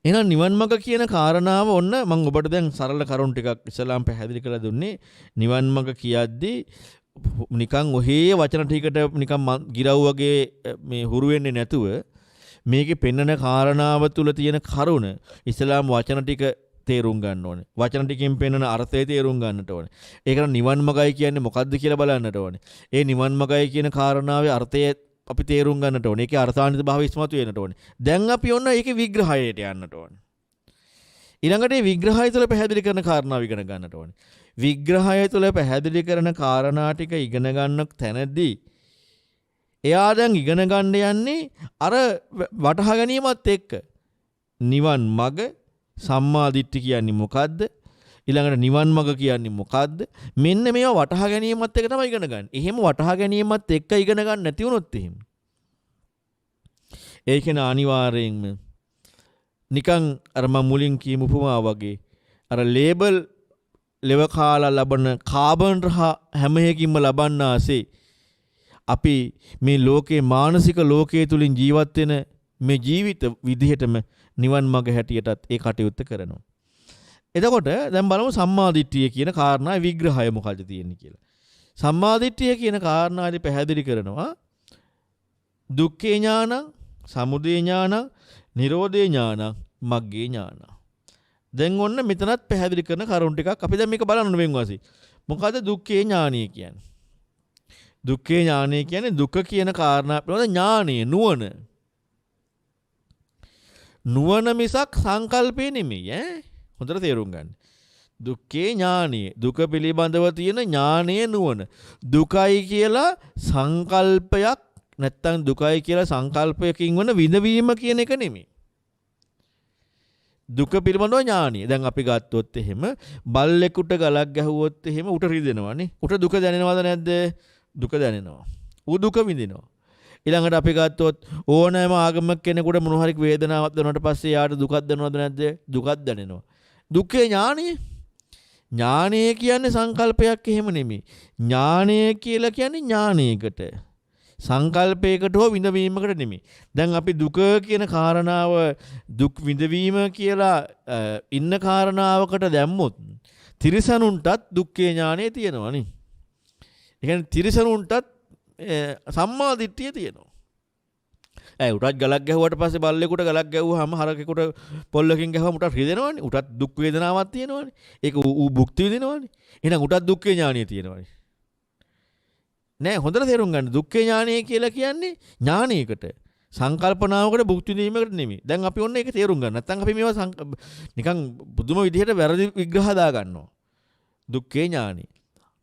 එහෙනම් නිවන් මඟ කියන කාරණාව ඔන්න මම ඔබට දැන් සරල කරුණු ටිකක් ඉස්සලාම් පැහැදිලි කරලා දුන්නේ. නිවන් මඟ කියද්දී නිකන් ඔහේ වචන ටිකට නිකන් ගිරව් වගේ මේ හුරු වෙන්නේ නැතුව මේකේ පෙන්නන කාරණාව තුල තියෙන කරුණ ඉස්සලාම් වචන ටික තේරුම් ගන්න ඕනේ. වචන ටිකෙන් පෙන්නන අර්ථය තේරුම් ගන්නට ඕනේ. ඒකට නිවන් මගයි කියන්නේ මොකද්ද කියලා බලන්නට ඕනේ. ඒ නිවන් මගයි කියන කාරණාවේ අර්ථය අපි තේරුම් ගන්නට ඕනේ. ඒකේ අර්ථාන්විත භාවය ඉස්මතු වෙන්නට ඕනේ. දැන් අපි ඔන්න ඒකේ විග්‍රහයට යන්නට ඕනේ. ඊළඟට මේ විග්‍රහය තුළ පැහැදිලි කරන කාරණාව ඉගෙන ගන්නට ඕනේ. විග්‍රහය තුළ පැහැදිලි කරන කාරණා ටික ඉගෙන ගන්න තැනදී එයා දැන් ඉගෙන ගන්න යන්නේ අර වටහා ගැනීමත් එක්ක නිවන් මග සම්මා දිට්ඨි කියන්නේ මොකද්ද? ඊළඟට නිවන් මඟ කියන්නේ මොකද්ද? මෙන්න මේවා වටහා ගැනීමත් එක්ක තමයි ඉගෙන ගන්න. එහෙම වටහා ගැනීමත් එක්ක ඉගෙන ගන්න නැති වුණොත් එහෙම. ඒක න අනිවාර්යෙන්ම නිකන් අර මම මුලින් කියමු උපමාව වගේ අර ලේබල් ලෙව කාලා ලබන කාබන් රහ හැම එකකින්ම ලබන්නාසේ අපි මේ ලෝකේ මානසික ලෝකයේ තුලින් ජීවත් වෙන මේ ජීවිත විදිහටම නිවන් මඟ හැටියටත් ඒ කටයුත්ත කරනවා. එතකොට දැන් බලමු සම්මාදිට්ඨිය කියන කාරණාවේ විග්‍රහය මොකක්ද තියෙන්නේ කියලා. සම්මාදිට්ඨිය කියන කාරණාවේදී පැහැදිලි කරනවා දුක්ඛේ ඥානං, සමුදය ඥානං, නිරෝධේ ඥානං, මග්ගේ ඥානං. දැන් ඔන්න මෙතනත් පැහැදිලි කරන කරුණු ටිකක් අපි දැන් මේක බලන්න වෙන වශයෙන්. මොකද්ද දුක්ඛේ ඥානය කියන්නේ? දුක්ඛේ ඥානය කියන්නේ දුක කියන කාරණා පිළිබඳ ඥානය, නුවණ. නුවණ මිසක් සංකල්පේ නෙමෙයි ඈ. හොඳට තේරුම් ගන්න. දුක්ඛේ ඥානය, දුක පිළිබඳව තියෙන ඥානය නුවණ. දුකයි කියලා සංකල්පයක් නැත්තම් දුකයි කියලා සංකල්පයකින් වන විඳවීම කියන එක නෙමෙයි. දුක පිළිබඳව ඥානය. දැන් අපි ගත්තොත් එහෙම බල්ලෙකුට ගලක් ගැහුවොත් එහෙම උට රිදෙනවනේ. උට දුක දැනෙනවද නැද්ද? දුක දැනෙනවා. ඌ දුක විඳිනවා. ඊළඟට අපි ගත්තොත් ඕනෑම ආගමක් කෙනෙකුට මොන හරි වේදනාවක් දැනුණාට පස්සේ යාට දුකක් දැනෙනවද නැද්ද? දුකක් දැනෙනවා. දුක්ඛේ ඥානය. ඥානය කියන්නේ සංකල්පයක් එහෙම නෙමෙයි. ඥානය කියලා කියන්නේ ඥානයකට. සංකල්පයකට හෝ විඳවීමකට නෙමෙයි. දැන් අපි දුක කියන කාරණාව දුක් විඳවීම කියලා ඉන්න කාරණාවකට දැම්මොත් තිරිසනුන්ටත් දුක්ඛේ ඥානය තියෙනවා නේ. ඒ කියන්නේ තිරිසනුන්ටත් සම්මා දිට්ඨිය තියෙනවා. උටත් ගලක් ගැහුවට පස්සේ බල්ලෙකුට ගලක් ගැහුවාම හරකෙකුට පොල්ලකින් ගැහුවම උටත් රිදෙනවනේ. උටත් දුක් වේදනාවක් තියෙනවනේ. ඒක ඌ භුක්ති විඳිනවනේ. එහෙනම් උටත් දුක්ඛේ ඥානය තියෙනවනේ. නෑ හොඳට තේරුම් ගන්න. දුක්ඛේ ඥානය කියලා කියන්නේ ඥානයකට. සංකල්පනාවකට භුක්ති විඳීමකට නෙමෙයි. දැන් අපි ඔන්න ඒක තේරුම් ගන්න. නැත්නම් අපි මේවා නිකන් බුදුම විදිහට වැරදි විග්‍රහ දා ගන්නවා. දුක්ඛේ ඥානය.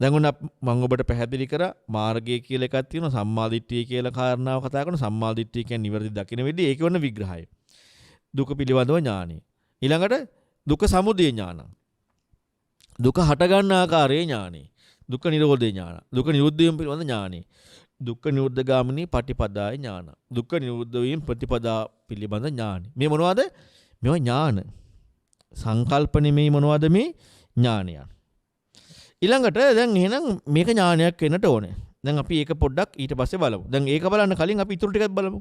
දැන් ඔන්න මම ඔබට පැහැදිලි කරා මාර්ගය කියලා එකක් තියෙනවා. සම්මාදිට්ඨිය කියලා කාරණාව කතා කරන සම්මාදිට්ඨිය කියන්නේ නිවැරදි දකින වෙද්දී ඒක වන්න විග්‍රහය. දුක පිළිබඳව ඥානය. ඊළඟට දුක සමුදය ඥානං. දුක හට ගන්න ආකාරයේ ඥානය. දුක්ඛ නිරෝධේ ඥාන. දුක්ඛ නිරුද්ධ වීම පිළිබඳ ඥානය. දුක්ඛ නිරුද්ධ ගාමිනී පටිපදාය ඥාන. දුක්ඛ නිරුද්ධ වීම ප්‍රතිපදා පිළිබඳ ඥානය. මේ මොනවද? මේවා ඥාන. සංකල්ප නෙමෙයි මොනවද මේ ඥානයන්. ඊළඟට දැන් එහෙනම් මේක ඥානයක් වෙන්නට ඕනේ. දැන් අපි ඒක පොඩ්ඩක් ඊට පස්සේ බලමු. දැන් ඒක බලන්න කලින් අපි ඊටු ටිකක් බලමු.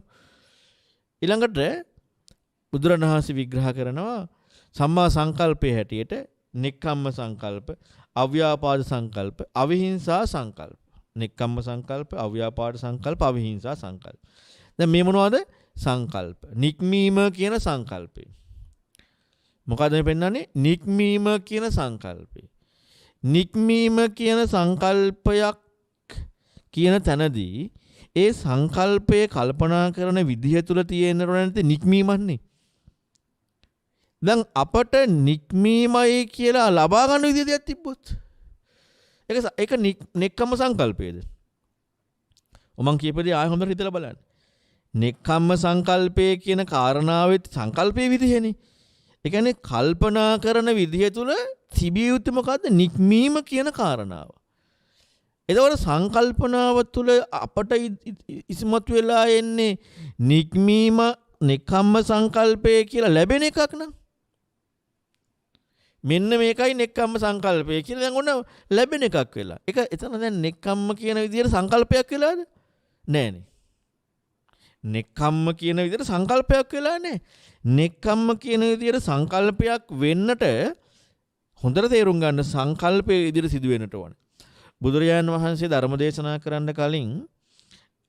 ඊළඟට බුදුරණවහන්සේ විග්‍රහ කරනවා සම්මා සංකල්පයේ හැටියට නෙක්ඛම්ම සංකල්ප, අව්‍යාපාද සංකල්ප, අවිහිංසා සංකල්ප. නෙක්ඛම්ම සංකල්ප, අව්‍යාපාද සංකල්ප, අවිහිංසා සංකල්ප. දැන් මේ මොනවද? සංකල්ප. නික්මීම කියන සංකල්පේ. මොකද මේ පෙන්නන්නේ? නික්මීම කියන සංකල්පේ. නික්මීම කියන සංකල්පයක් කියන තැනදී ඒ සංකල්පයේ කල්පනා කරන විදිහ තුල තියෙන නැති නික්මීමන්නේ. දැන් අපට නික්මීමයි කියලා ලබා ගන්න විදිහ දෙයක් තිබ්බොත් ඒක නෙක්ඛම්ම සංකල්පයේද? මම කියපදී ආයෙ හොඳට හිතලා බලන්න. නෙක්ඛම්ම සංකල්පය කියන කාරණාවේ සංකල්පයේ විදිහනේ. ඒ කියන්නේ කල්පනා කරන විදිහ තුල තිබිය යුතු මොකද්ද? නික්මීම කියන කාරණාව. එතකොට සංකල්පනාව තුළ අපට ඉස්මතු වෙලා එන්නේ නික්මීම නෙක්ඛම්ම සංකල්පය කියලා ලැබෙන එකක් නම් මෙන්න මේකයි නෙක්ඛම්ම සංකල්පය කියලා දැන් ඔන්න ලැබෙන එකක් වෙලා. ඒක එතන දැන් නෙක්ඛම්ම කියන විදිහට සංකල්පයක් වෙලාද? නෑනේ. නෙක්ඛම්ම කියන විදිහට සංකල්පයක් වෙලා නෑ. නෙක්ඛම්ම කියන විදිහට සංකල්පයක් වෙන්නට හොඳට තේරුම් ගන්න සංකල්පයේ විදිහට සිදු වෙන්නට ඕන. බුදුරජාණන් වහන්සේ ධර්ම දේශනා කරන්න කලින්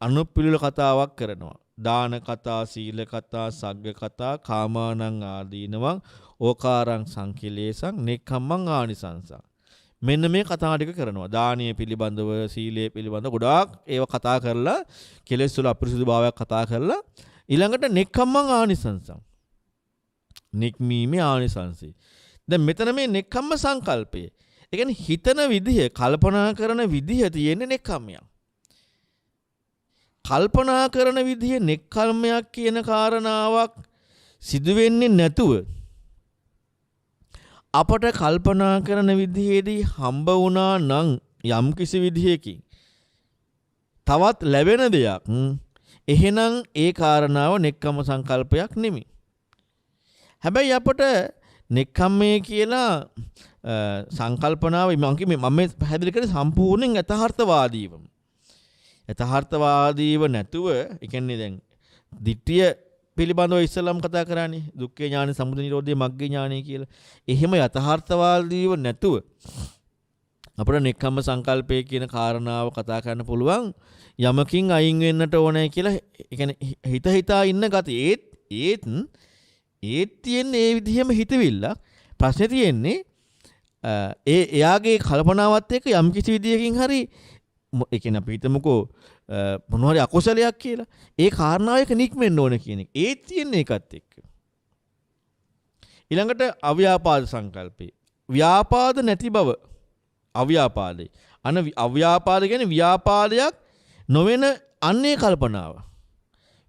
අනුපිළිවෙල කතාවක් කරනවා. දාන කතා, සීල කතා, සග්ග කතා, කාමානං ආදීනවං, ඕකාරං සංකිලේසං, නෙක්ඛම්මං ආනිසංසං. මෙන්න මේ කතා ටික කරනවා. දානීය පිළිබඳව, සීලයේ පිළිබඳව ගොඩාක් ඒව කතා කරලා, කෙලෙස් වල අපිරිසුදු භාවයක් කතා කරලා ඊළඟට නෙක්ඛම්මං ආනිසංසං. නික්මීමේ ආනිසංසය. දැන් මෙතන මේ නෙක්ඛම්ම සංකල්පය. ඒ කියන්නේ හිතන විදිහ, කල්පනා කරන විදිහ තියෙන්නේ නෙක්ඛම්මයක්. කල්පනා කරන විදිහ නෙක්ඛම්මයක් කියන කාරණාවක් සිදු වෙන්නේ නැතුව අපට කල්පනා කරන විදිහේදී හම්බ වුණා නම් යම් කිසි විදිහකින් තවත් ලැබෙන දෙයක්, එහෙනම් ඒ කාරණාව නෙක්ඛම්ම සංකල්පයක් නෙමෙයි. හැබැයි අපට නෙක්ඛම්මයේ කියලා සංකල්පනාව මම පැහැදිලි කරේ සම්පූර්ණයෙන් යථාර්ථවාදීව. යථාර්ථවාදීව නැතුව, ඒ කියන්නේ දැන් ditthිය පිළිබඳව ඉස්සලම් කතා කරන්නේ දුක්ඛේ ඥාන, සමුදය නිරෝධය, මග්ගේ ඥානය කියලා. එහෙම යථාර්ථවාදීව නැතුව අපිට නෙක්ඛම්ම සංකල්පය කියන කාරණාව කතා කරන්න පුළුවන් යමකින් අයින් වෙන්නට ඕනේ කියලා. ඒ කියන්නේ හිතා ඉන්න ගතිය. ඒත් තියෙන්නේ ඒ විදිහම හිතවිල්ල. ප්‍රශ්නේ තියෙන්නේ එයාගේ කල්පනාවත් එක්ක යම් කිසි විදියකින් හරි, ඒ කියන්නේ අපි හිතමුකෝ මොනවා හරි අකුසලයක් කියලා. ඒ කාරණාවක නික්මෙන්න ඕන කියන එක. ඒ තියෙන්නේ ඒකත් එක්ක. ඊළඟට අව්‍යාපාද සංකල්පේ. ව්‍යාපාද නැති බව. අව්‍යාපාදේ. අව්‍යාපාද කියන්නේ ව්‍යාපාදයක් නොවන අන්නේ කල්පනාව.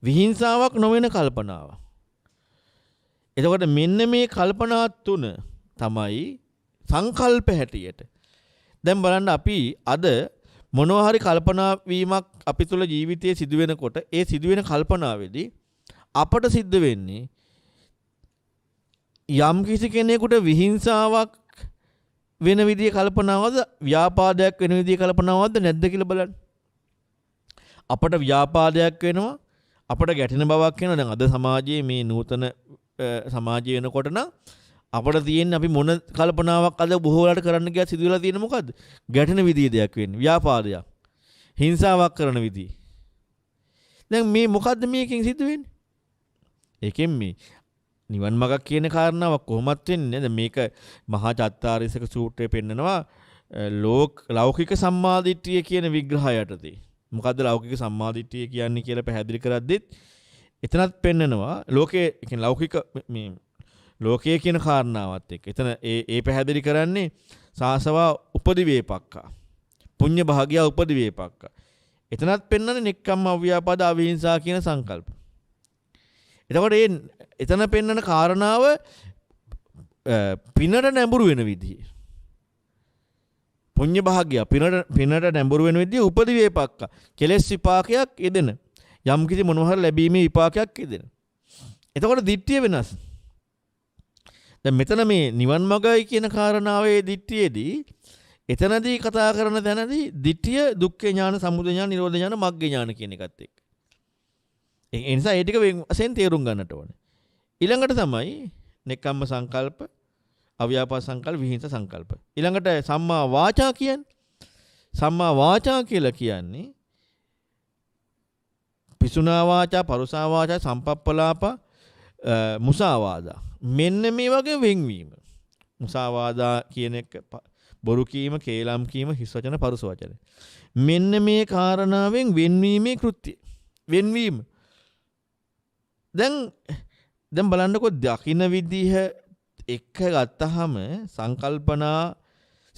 විහිංසාවක් නොවන කල්පනාව. එතකොට මෙන්න මේ කල්පනා තුන තමයි සංකල්ප හැටියට. දැන් බලන්න අපි අද මොනවා හරි කල්පනා වීමක් අපි තුල ජීවිතයේ සිදු වෙනකොට ඒ සිදුවෙන කල්පනාවේදී අපට සිද්ධ වෙන්නේ යම් කිසි කෙනෙකුට විහිංසාවක් වෙන විදිහේ කල්පනාවක්ද, ව්‍යාපාදයක් වෙන විදිහේ කල්පනාවක්ද නැද්ද කියලා බලන්න. අපට ව්‍යාපාදයක් වෙනවා, අපට ගැටෙන බවක් වෙනවා. දැන් අද සමාජයේ මේ නූතන සමාජය වෙනකොට නම් අපට තියෙන්නේ අපි මොන කල්පනාවක් අද බොහෝ වෙලාට කරන්න ගියා සිදු වෙලා තියෙන්නේ මොකද්ද? ගැටෙන විදිහේ දෙයක් වෙන්නේ. ව්‍යාපාදයක්. හිංසාවක් කරන විදිහ. දැන් මේ මොකද්ද මේකෙන් සිදු වෙන්නේ? ඒකෙන් මේ නිවන් මාර්ගක් කියන කාරණාවක් කොහොමත් වෙන්නේ නේද? මේක මහා චත්තාරීසක සූත්‍රයේ පෙන්නනවා ලෞකික සම්මාදිට්ඨිය කියන විග්‍රහයටදී. මොකද්ද ලෞකික සම්මාදිට්ඨිය කියන්නේ කියලා පැහැදිලි කරද්දිත් එතනත් පෙන්නනවා ලෝකයේ කියන්නේ ලෞකික මේ ලෝකයේ කියන කාරණාවත් එක්ක. එතන ඒ පැහැදිලි කරන්නේ සාසවා උපදිවේපක්කා. පුඤ්ඤ භාගය උපදිවේපක්කා. එතනත් පෙන්නන්නේ නෙක්ඛම්ම අව්‍යාපාද අවිහිංසා කියන සංකල්ප. එතකොට එතන පෙන්නන කාරණාව පිනට නැඹුරු වෙන විදිහ. පුඤ්ඤ භාගය පිනට නැඹුරු වෙන විදිහ උපදිවේපක්කා. කෙලෙස් විපාකයක් යෙදෙන. යම් කිසි මොනවා හරි ලැබීමේ විපාකයක් යෙදෙන. එතකොට ditthිය වෙනස්. දැන් මෙතන මේ නිවන් මාර්ගය කියන කාරණාවේ ditthියේදී එතනදී කතා කරන තැනදී ditthිය දුක්ඛ ඥාන, සමුදය ඥාන, නිරෝධ ඥාන, මග්ගේ ඥාන කියන එකත් එක්ක. ඒ නිසා ඒ ටික වශයෙන් තේරුම් ගන්නට ඕනේ. ඊළඟට තමයි නෙක්ඛම්ම සංකල්ප, අව්‍යාපාද සංකල්ප, විහිංස සංකල්ප. ඊළඟට සම්මා වාචා කියන්නේ. සම්මා වාචා කියලා කියන්නේ පිසුනා වාචා, පරුසා වාචා, සම්පප්පලාප, මුසාවාදා. මෙන්න මේ වගේ වෙන්වීම. මුසාවාදා කියන එක බොරු කීම, කේලම් කීම, හිස් වචන, පරුස වචන. මෙන්න මේ කාරණාවෙන් වෙන්වීමේ කෘත්‍ය. වෙන්වීම. දැන් බලන්නකො දකින්න විදිහ එක ගත්තාම සංකල්පනා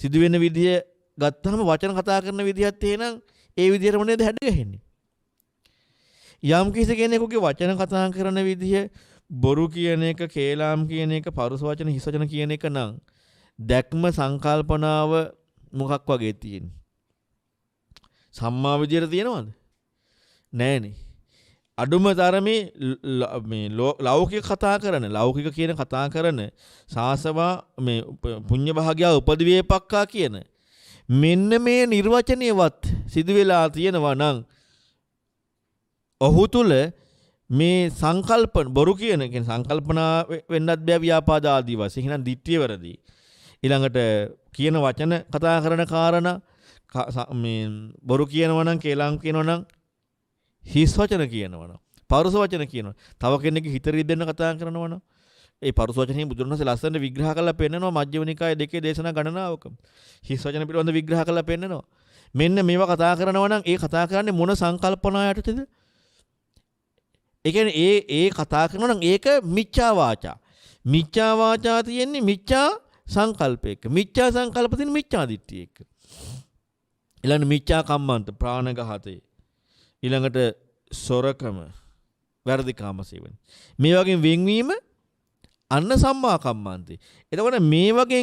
සිදුවෙන විදිය ගත්තාම වචන කතා කරන විදිහත් එහෙනම් ඒ විදිහටම නේද හැඩගැහෙන්නේ. යම් කිසි කෙනෙකුගේ වචන කතා කරන විදිය බොරු කියන එක, කේලාම් කියන එක, පරුස වචන, හිස් වචන කියන එක නම් දැක්ම සංකල්පනාව මොකක් වගේ තියෙන්නේ? සම්මා විදියට තියෙනවද? නෑනේ. අඩුම තරමේ මේ ලෞකික කතා කරන, ලෞකික කියන කතා කරන සාසවා මේ පුඤ්ඤ භාග්‍ය උපදිවේපක්කා කියන මෙන්න මේ නිර්වචනයවත් සිදු වෙලා තියෙනවා නම් ඔහු තුල මේ සංකල්පන බොරු කියන සංකල්පනා වෙන්නත් බෑ ව්‍යාපාද ආදී වශයෙන්. එහෙනම් ditthිය වැරදි. ඊළඟට කියන වචන කතා කරන කාරණා මේ බොරු කියනවා නම්, කේලම් කියනවා නම්, හිස් වචන කියනවා නම්, පරුස වචන කියනවා. තව කෙනෙක්ගේ හිත රිදෙන්න කතා කරනවා නම් ඒ පරුස වචනේ බුදුරණවහන්සේ ලස්සනට විග්‍රහ කරලා පෙන්නනවා මජ්ක්‍ධිම නිකායේ 2 දේශනා ගණනාවක. හිස් වචන පිළිබඳ විග්‍රහ කරලා පෙන්නනවා. මෙන්න මේවා කතා කරනවා නම් ඒ කතා කරන්නේ මොන සංකල්පනා යටතේද? ඒ කියන්නේ ඒ කතා කරනවා නම් ඒක මිච්ඡා වාචා. මිච්ඡා වාචා තියෙන්නේ මිච්ඡා සංකල්පයක. මිච්ඡා සංකල්ප තියෙන මිච්ඡා දිට්ඨියක. ඊළඟ මිච්ඡා කම්මන්ත ප්‍රාණඝාතය. ඊළඟට සොරකම, වැරදි කාම සේවන. මේ වගේ වෙන්වීම අන්න සම්මා කම්මන්තේ. එතකොට මේ වගේ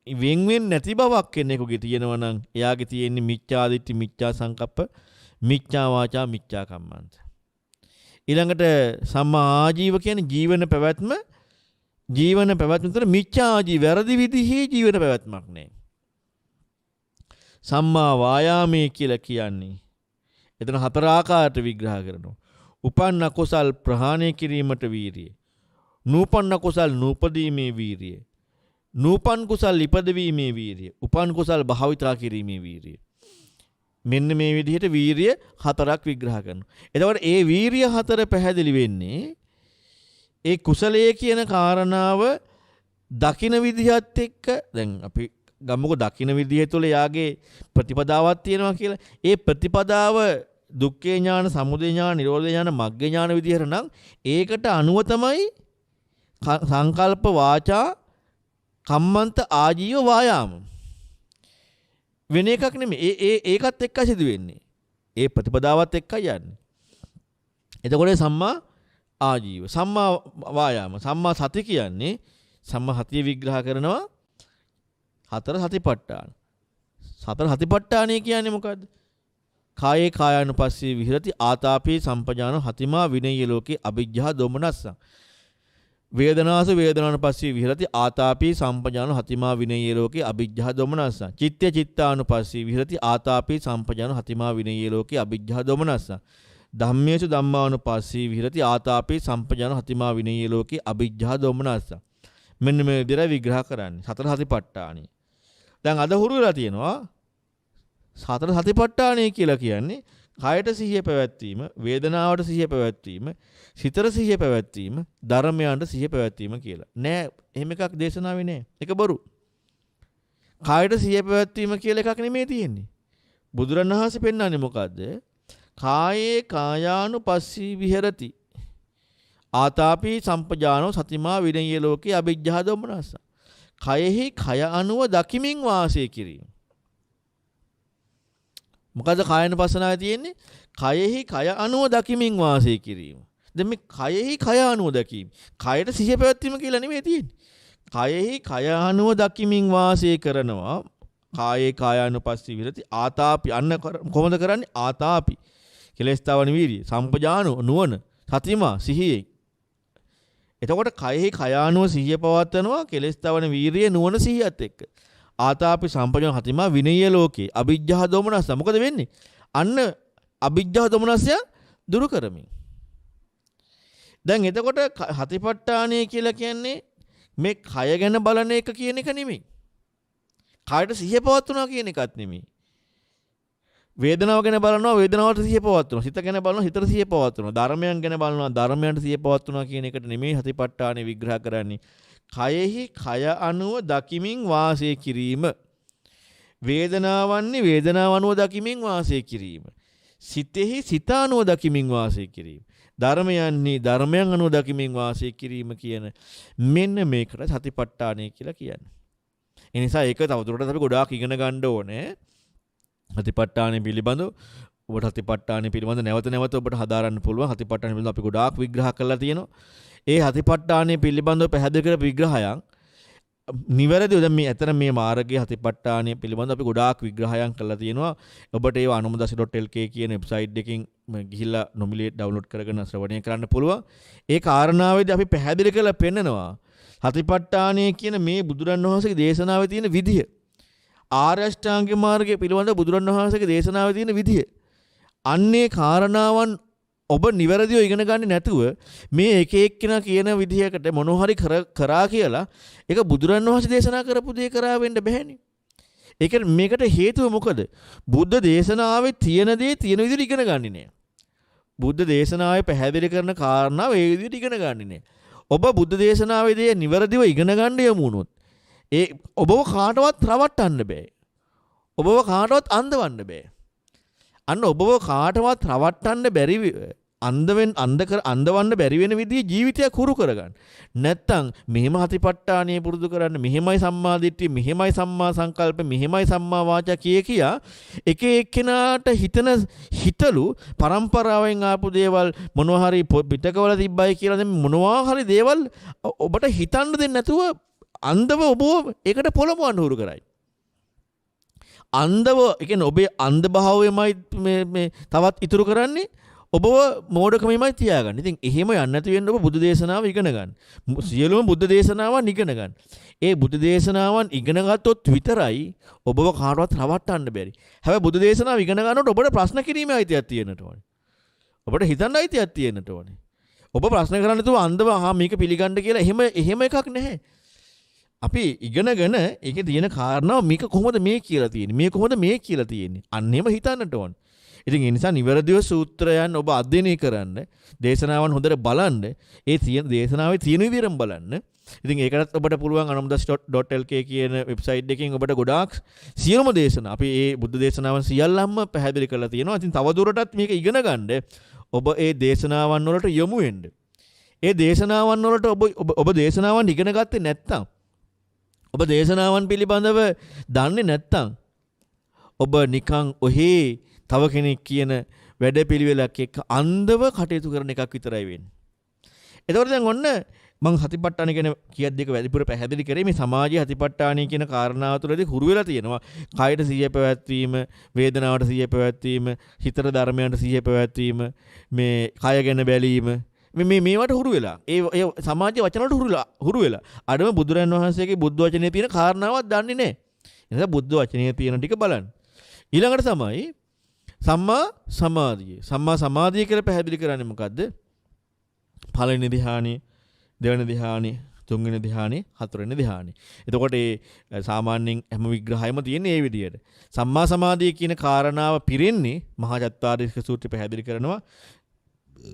වෙන්වෙන් නැති බවක් කෙනෙකුගේ තියෙනවා නම් එයාගේ තියෙන්නේ මිච්ඡා දිට්ඨි, මිච්ඡා සංකප්ප, මිච්ඡා වාචා, මිච්ඡා කම්මන්ත. ඊළඟට සම්මා ආජීව කියන්නේ ජීවන පැවැත්ම. ජීවන පැවැත්ම තුළ මිච්ඡා ආජීව වැරදි විදිහේ ජීවන පැවැත්මක් නැහැ. සම්මා වායාමයේ කියලා කියන්නේ එතන 4 ආකාරයට විග්‍රහ කරනවා. උපන්න කුසල් ප්‍රහාණය කිරීමට වීරිය. නූපන්න කුසල් නූපදීමේ වීරිය. නූපන් කුසල් ඉපදවීමේ වීරිය. උපන් කුසල් භාවිතා කිරීමේ වීරිය. මෙන්න මේ විදිහට වීරිය 4ක් විග්‍රහ කරනවා. එතකොට ඒ වීරිය 4 පැහැදිලි වෙන්නේ ඒ කුසලයේ කියන කාරණාව දකින විදිහත් එක්ක. දැන් අපි ගමුකෝ දකින විදිහ තුළ යාගේ ප්‍රතිපදාවක් තියෙනවා කියලා. ඒ ප්‍රතිපදාව දුක්ඛේ ඥාන, සමුදය ඥාන, නිරෝධ ඥාන, මග්ග ඥාන විදිහට නම් ඒකට අනුව තමයි සංකල්ප, වාචා, කම්මන්ත, ආජීව, වායාම. වෙන එකක් නෙමෙයි. ඒකත් එක්ක සිදු වෙන්නේ. ඒ ප්‍රතිපදාවත් එක්ක යන්නේ. එතකොට සම්මා ආජීව, සම්මා වායාම, සම්මා සති කියන්නේ සම්මා සතිය විග්‍රහ කරනවා 4 සතිපට්ඨාන. 4 සතිපට්ඨානය කියන්නේ මොකද්ද? කායේ කායානුපස්සී විහෙරති ආතාපේ සම්පජාන හතිමා විනය්‍ය ලෝකේ අවිජ්ජා දෝමනස්සං. වේදනාසු වේදනානුපස්සී විහෙරති ආතාපේ සම්පජාන හතිමා විනය්‍ය ලෝකේ අවිජ්ජා දෝමනස්සං. චිත්ත චිත්තානුපස්සී විහෙරති ආතාපේ සම්පජාන හතිමා විනය්‍ය ලෝකේ අවිජ්ජා දෝමනස්සං. ධම්මේසු ධම්මානුපස්සී විහෙරති ආතාපේ සම්පජාන හතිමා විනය්‍ය ලෝකේ අවිජ්ජා දෝමනස්සං. මෙන්න මේ විදිහට විග්‍රහ කරන්නේ 4 සතිපට්ඨානෙ. දැන් අද හුරු වෙලා තියෙනවා 4 සතිපට්ඨානය කියලා කියන්නේ කායට සිහිය පැවැත්වීම, වේදනාවට සිහිය පැවැත්වීම, සිතට සිහිය පැවැත්වීම, ධර්මයන්ට සිහිය පැවැත්වීම කියලා. නෑ, එහෙම එකක් දේශනාවේ නෑ. ඒක බොරු. කායට සිහිය පැවැත්වීම කියලා එකක් නෙමෙයි තියෙන්නේ. බුදුරණවහන්සේ පෙන්නන්නේ මොකද්ද? කායේ කායානුපස්සී විහෙරති ආතාපි සම්පජානෝ සතිමා විනය්‍ය ලෝකේ අවිජ්ජා දෝමනස්ස. කයෙහි කය අනුව දකිමින් වාසය කිරීම. මොකද කායනුපස්සනාවේ තියෙන්නේ? කයෙහි කය අනුව දකිමින් වාසය කිරීම. දැන් මේ කයෙහි කය අනුව දැකීම. කයට සිහිය පැවැත්වීම කියලා නෙමෙයි තියෙන්නේ. කයෙහි කය අනුව දකිමින් වාසය කරනවා. කායේ කායානුපස්සී විරති ආතාපි. අන්න කොහොමද කරන්නේ? ආතාපි. කෙලස්තාවන වීර්ය, සම්පජානෝ නුවණ, සතිමා සිහියේ. එතකොට කයෙහි කය අනුව සිහිය පවත්වනවා, කෙලස්තාවන වීර්ය, නුවණ සිහියත් එක්ක. ආතාපි සම්පජාන හතිමා විනය්‍ය ලෝකේ අවිජ්ජා දෝමනස්ස. මොකද වෙන්නේ? අන්න අවිජ්ජා දෝමනස්සය දුරු කරමින්. දැන් එතකොට හතිපට්ඨානය කියලා කියන්නේ මේ කය ගැන බලන එක කියන එක නෙමෙයි. කායට සිහිය පවත්වනවා කියන එකත් නෙමෙයි. වේදනාව ගැන බලනවා, වේදනාවට සිහිය පවත්වනවා. සිත ගැන බලනවා, හිතට සිහිය පවත්වනවා. ධර්මයන් ගැන බලනවා, ධර්මයන්ට සිහිය පවත්වනවා කියන එකට නෙමෙයි හතිපට්ඨානෙ විග්‍රහ කරන්නේ. කයෙහි කය අනුව දකිමින් වාසය කිරීම. වේදනාවන්නේ වේදනාව අනුව දකිමින් වාසය කිරීම. සිතෙහි සිත අනුව දකිමින් වාසය කිරීම. ධර්මයන්නේ ධර්මයන් අනුව දකිමින් වාසය කිරීම කියන මෙන්න මේකට සතිපට්ඨානය කියලා කියන්නේ. ඒ නිසා ඒක තවදුරටත් අපි ගොඩාක් ඉගෙන ගන්න ඕනේ. සතිපට්ඨානය පිළිබඳව ඔබට සතිපට්ඨානය පිළිබඳව නැවත නැවත ඔබට හදාරන්න පුළුවන්. සතිපට්ඨානය පිළිබඳව අපි ගොඩාක් විග්‍රහ කරලා තියෙනවා. ඒ සතිපට්ඨානය පිළිබඳව පැහැදිලි කර විග්‍රහයන් නිවැරදිව දැන් මේ අතර මේ මාර්ගයේ සතිපට්ඨානය පිළිබඳව අපි ගොඩාක් විග්‍රහයන් කරලා තියෙනවා. ඔබට ඒව anumadasi.lk කියන වෙබ්සයිට් එකකින් ගිහිල්ලා නොමිලේ ඩවුන්ලෝඩ් කරගෙන ශ්‍රවණය කරන්න පුළුවන්. ඒ කාරණාවේදී අපි පැහැදිලි කරලා පෙන්නනවා සතිපට්ඨානය කියන මේ බුදුරන් වහන්සේගේ දේශනාවේ තියෙන විදිය. ආර්ය අෂ්ටාංගික මාර්ගය පිළිබඳව බුදුරන් වහන්සේගේ දේශනාවේ තියෙන විදිය. අන්නේ කාරණාවන් ඔබ නිවැරදිව ඉගෙන ගන්නේ නැතුව මේ එක එක්කෙනා කියන විදිහකට මොනෝhari කරා කියලා ඒක බුදුරන් වහන්සේ දේශනා කරපු දේ කරා වෙන්න බෑනේ. ඒක මේකට හේතුව මොකද? බුද්ධ දේශනාවේ තියෙන දේ තියෙන විදිහට ඉගෙන ගන්නේ නෑ. බුද්ධ දේශනාවේ පැහැදිලි කරන කාරණාව ඒ විදිහට ඉගෙන ගන්නේ නෑ. ඔබ බුද්ධ දේශනාවේ දේ නිවැරදිව ඉගෙන ගන්න යමු වුණොත් ඒ ඔබව කාටවත් රවට්ටන්න බෑ. ඔබව කාටවත් අන්දවන්න බෑ. අන්න ඔබව කාටවත් රවට්ටන්න බැරි අන්දවන්න බැරි වෙන විදිහේ ජීවිතයක් හුරු කරගන්න. නැත්තම් මෙහෙම හතිපට්ඨානිය පුරුදු කරන්න, මෙහෙමයි සම්මා දිට්ඨිය, මෙහෙමයි සම්මා සංකල්ප, මෙහෙමයි සම්මා වාචා කියා එක එක්කෙනාට හිතලු පරම්පරාවෙන් ආපු දේවල් මොනවා හරි පිටකවල තිබ්බයි කියලා දැන් මොනවා හරි දේවල් ඔබට හිතන්න දෙන්නේ නැතුව අන්දව ඔබ ඒකට පොළඹවන්න හුරු කරයි. අන්දව ඒ කියන්නේ ඔබේ අන්ධ භාවයමයි මේ තවත් ඉතුරු කරන්නේ ඔබව මෝඩකමයි තියාගන්න. ඉතින් එහෙම යන්නේ නැති වෙන්න ඔබ බුදු දේශනාව ඉගෙන ගන්න. සියලුම බුද්ධ දේශනාවන් ඉගෙන ගන්න. ඒ බුදු දේශනාවන් ඉගෙන ගත්තොත් විතරයි ඔබව කාටවත් රවට්ටන්න බැරි. හැබැයි බුදු දේශනාව ඉගෙන ගන්නකොට ඔබට ප්‍රශ්න කිරීමේ අයිතියක් තියෙන්නට ඕනේ. ඔබට හිතන්න අයිතියක් තියෙන්නට ඕනේ. ඔබ ප්‍රශ්න කරන්න නැතුව අන්දව මේක පිළිගන්න කියලා එහෙම එකක් නැහැ. අපි ඉගෙනගෙන ඒකේ තියෙන කාරණාව මේක කොහොමද මේ කියලා තියෙන්නේ? මේ කොහොමද මේ කියලා තියෙන්නේ? අන්නේම හිතන්නට ඕනේ. ඉතින් ඒ නිසා නිවැරදිව සූත්‍රයන් ඔබ අධ්‍යයනය කරන්න, දේශනාවන් හොඳට බලන්න, ඒ තියෙන දේශනාවේ තියෙන විදිහටම බලන්න. ඉතින් ඒකටත් ඔබට පුළුවන් anumadasi.lk කියන වෙබ්සයිට් එකකින් ඔබට ගොඩාක් සියලුම දේශනා අපි ඒ බුද්ධ දේශනාවන් සියල්ලම පැහැදිලි කරලා තියෙනවා. ඉතින් තවදුරටත් මේක ඉගෙන ගන්න ඔබ ඒ දේශනාවන් වලට යොමු වෙන්න. ඒ දේශනාවන් වලට ඔබ දේශනාවන් ඉගෙන ගත්තේ නැත්නම් ඔබ දේශනාවන් පිළිබඳව දන්නේ නැත්නම් ඔබ නිකන් ඔහේ තව කෙනෙක් කියන වැඩපිළිවෙලක් එක්ක අන්ධව කටයුතු කරන එකක් විතරයි වෙන්නේ. එතකොට දැන් ඔන්න මම සතිපට්ඨාන කියන කීයක්ද එක වැඩිපුර පැහැදිලි කරේ මේ සමාජයේ සතිපට්ඨානීය කියන කාරණාව තුළදී හුරු වෙලා තියෙනවා. කායට සිහිය පැවැත්වීම, වේදනාවට සිහිය පැවැත්වීම, හිතට ධර්මයන්ට සිහිය පැවැත්වීම, මේ කය ගැන බැලීම මේවට හුරු වෙලා. ඒ සමාජයේ වචන වලට හුරු වෙලා. අඩම බුදුරන් වහන්සේගේ බුද්ධ වචනේ තියෙන කාරණාවක් දන්නේ නැහැ. එනිසා බුද්ධ වචනේ තියෙන ටික බලන්න. ඊළඟට තමයි සම්මා සමාධිය. සම්මා සමාධිය කියලා පැහැදිලි කරන්නේ මොකද්ද? පළවෙනි ධ්‍යානෙ, දෙවෙනි ධ්‍යානෙ, තුන්වෙනි ධ්‍යානෙ, හතරවෙනි ධ්‍යානෙ. එතකොට ඒ සාමාන්‍යයෙන් හැම විග්‍රහයම තියෙන්නේ මේ විදිහට. සම්මා සමාධිය කියන කාරණාව පිරෙන්නේ මහා චත්තාරීෂක සූත්‍රය පැහැදිලි කරනවා.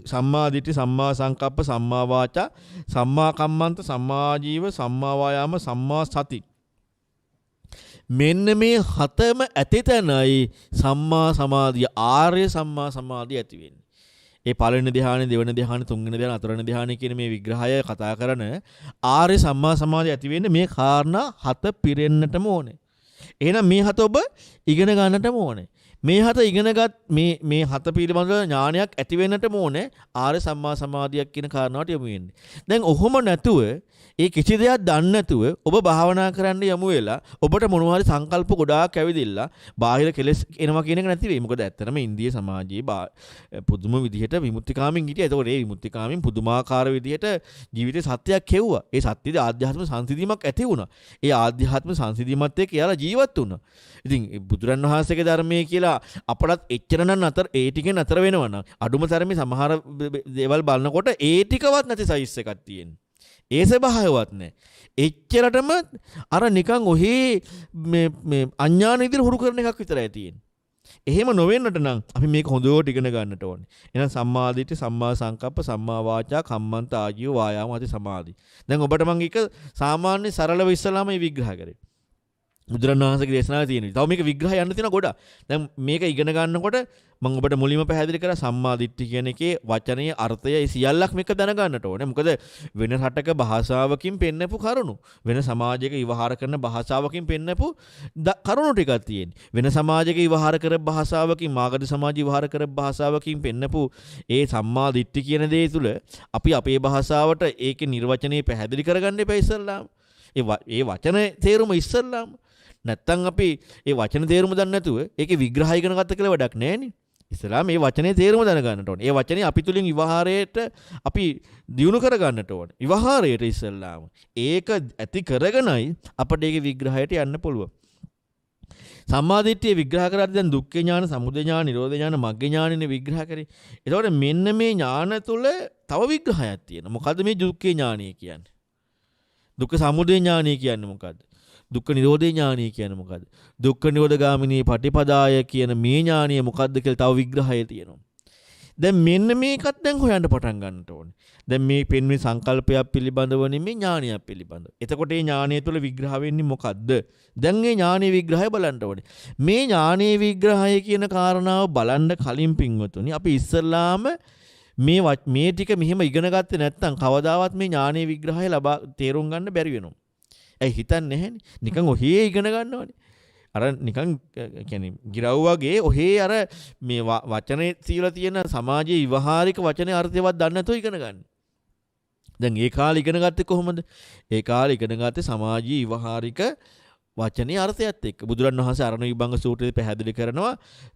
සම්මා දිට්ඨි, සම්මා සංකප්ප, සම්මා වාචා, සම්මා කම්මන්ත, සම්මා ජීව, සම්මා වායාම, සම්මා සති. මෙන්න මේ හතම ඇති තැනයි සම්මා සමාධිය, ආර්ය සම්මා සමාධිය ඇති වෙන්නේ. ඒ පළවෙනි ධ්‍යානෙ, දෙවෙනි ධ්‍යානෙ, තුන්වෙනි ධ්‍යානෙ, හතරවෙනි ධ්‍යානෙ කියන මේ විග්‍රහය කතා කරන ආර්ය සම්මා සමාධිය ඇති වෙන්නේ මේ කාරණා හත පිරෙන්නටම ඕනේ. එහෙනම් මේ හත ඔබ ඉගෙන ගන්නටම ඕනේ. මේ හත ඉගෙනගත් මේ හත පිළිබඳ ඥානයක් ඇති වෙන්නටම ඕනේ ආර්ය සම්මා සමාධියක් කියන කාරණාවට යමු වෙන්නේ. දැන් ඔහොම නැතුව ඒ කිසි දෙයක් දන්නේ නැතුව ඔබ භාවනා කරන්න යමු වෙලා ඔබට මොනවා හරි සංකල්ප ගොඩාක් ඇවිදිලා බාහිර කෙලෙස් එනවා කියන එක නැති වෙයි. මොකද ඇත්තටම ඉන්දිය සමාජයේ පුදුම විදිහට විමුක්තිකාමින් හිටියා. ඒතකොට ඒ විමුක්තිකාමින් පුදුමාකාර විදිහට ජීවිතේ සත්‍යයක් කෙවුවා. ඒ සත්‍යයේ ආධ්‍යාත්ම සංසිඳීමක් ඇති වුණා. ඒ ආධ්‍යාත්ම සංසිඳීමත් එක්ක එයාලා ජීවත් වුණා. ඉතින් බුදුරන් වහන්සේගේ ධර්මයේ කියලා අපටත් එච්චර නම් ඒ ටිකෙන් අතර වෙනවා නම් අඩුම තරමේ සමහර දේවල් බලනකොට ඒ ටිකවත් නැති සයිස් එකක් තියෙනවා. ඒ ස්වභාවයවත් නැහැ. එච්චරටම අර නිකන් ඔහේ මේ අඥාන විදිහට හුරු කරන එකක් විතරයි තියෙන්නේ. එහෙම නොවෙන්නට නම් අපි මේක හොඳට ඉගෙන ගන්නට ඕනේ. එහෙනම් සම්මා දිට්ඨි, සම්මා සංකප්ප, සම්මා වාචා, කම්මන්ත, ආජීව, වායාම, අති සමාධි. දැන් ඔබට මම එක සාමාන්‍ය සරලව ඉස්සලාම විග්‍රහ කරේ. බුදුරණවහන්සේගේ දේශනාවේ තියෙනවා. තව මේක විග්‍රහය යන්න තියෙනවා ගොඩක්. දැන් මේක ඉගෙන ගන්නකොට මම ඔබට මුලින්ම පැහැදිලි කරා සම්මා දිට්ඨි කියන එකේ වචනයේ අර්ථය ඒ සියල්ලක් මේක දැනගන්නට ඕනේ. මොකද වෙන රටක භාෂාවකින් පෙන්නපු කරුණු, වෙන සමාජයක විවහාර කරන භාෂාවකින් පෙන්නපු කරුණු ටිකක් තියෙන්නේ. වෙන සමාජයක විවහාර කර භාෂාවකින්, මාගධ සමාජ විවහාර කර භාෂාවකින් පෙන්නපු ඒ සම්මා දිට්ඨි කියන දේ තුල අපි අපේ භාෂාවට ඒකේ නිර්වචනය පැහැදිලි කරගන්න එපා ඉස්සල්ලාම. ඒ වචන තේරුම ඉස්සල්ලාම නැත්තම් අපි ඒ වචන තේරුම දන්නේ නැතුව ඒකේ විග්‍රහය ඉගෙන ගත්ත කියලා වැඩක් නැහැනේ. ඉස්ලාම මේ වචනේ තේරුම දැනගන්නට ඕනේ. ඒ වචනේ අපි තුලින් විවහාරයට අපි දියුණු කරගන්නට ඕනේ. විවහාරයට ඉස්ලාම. ඒක ඇති කරගෙනයි අපිට ඒකේ විග්‍රහයට යන්න පුළුවන්. සම්මාදිට්ඨිය විග්‍රහ කරද්දී දැන් දුක්ඛ ඥාන, සමුදය ඥාන, නිරෝධ ඥාන, මග්ග ඥානනේ විග්‍රහ කරේ. එතකොට මෙන්න මේ ඥාන තුල තව විග්‍රහයක් තියෙනවා. මොකද්ද මේ දුක්ඛ ඥානය කියන්නේ? දුක්ඛ සමුදය ඥානය කියන්නේ මොකද්ද? දුක්ඛ නිරෝධේ ඥානය කියන්නේ මොකද්ද? දුක්ඛ නිරෝධගාමිනී පටිපදාය කියන මේ ඥානය මොකද්ද කියලා තව විග්‍රහය තියෙනවා. දැන් මෙන්න මේකත් දැන් හොයන්න පටන් ගන්නට ඕනේ. දැන් මේ පෙන්වන සංකල්පයක් පිළිබඳව නෙමෙයි ඥානයක් පිළිබඳව. එතකොට මේ ඥානය තුළ විග්‍රහ වෙන්නේ මොකද්ද? දැන් මේ ඥානයේ විග්‍රහය බලන්න ඕනේ. මේ ඥානයේ විග්‍රහය කියන කාරණාව බලන්න කලින් පින්වතුනි අපි ඉස්සල්ලාම මේ ටික මෙහෙම ඉගෙන ගත්තේ නැත්නම් කවදාවත් මේ ඥානයේ විග්‍රහය තේරුම් ගන්න බැරි වෙනවා. ඇයි හිතන්නේ නැහැනේ. නිකන් ඔහේ ඉගෙන ගන්නවනේ. අර නිකන් කියන්නේ ගිරව් වගේ ඔහේ අර මේ වචනේ තියලා තියෙන සමාජයේ විවහාරික වචනේ අර්ථයවත් දන්නේ නැතුව ඉගෙන ගන්න. දැන් ඒ කාලේ ඉගෙන ගත්තේ කොහොමද? ඒ කාලේ ඉගෙන ගත්තේ සමාජීය විවහාරික වචනේ අර්ථයත් එක්ක. බුදුරණවහන්සේ අරණ විභංග සූත්‍රයේ පැහැදිලි කරනවා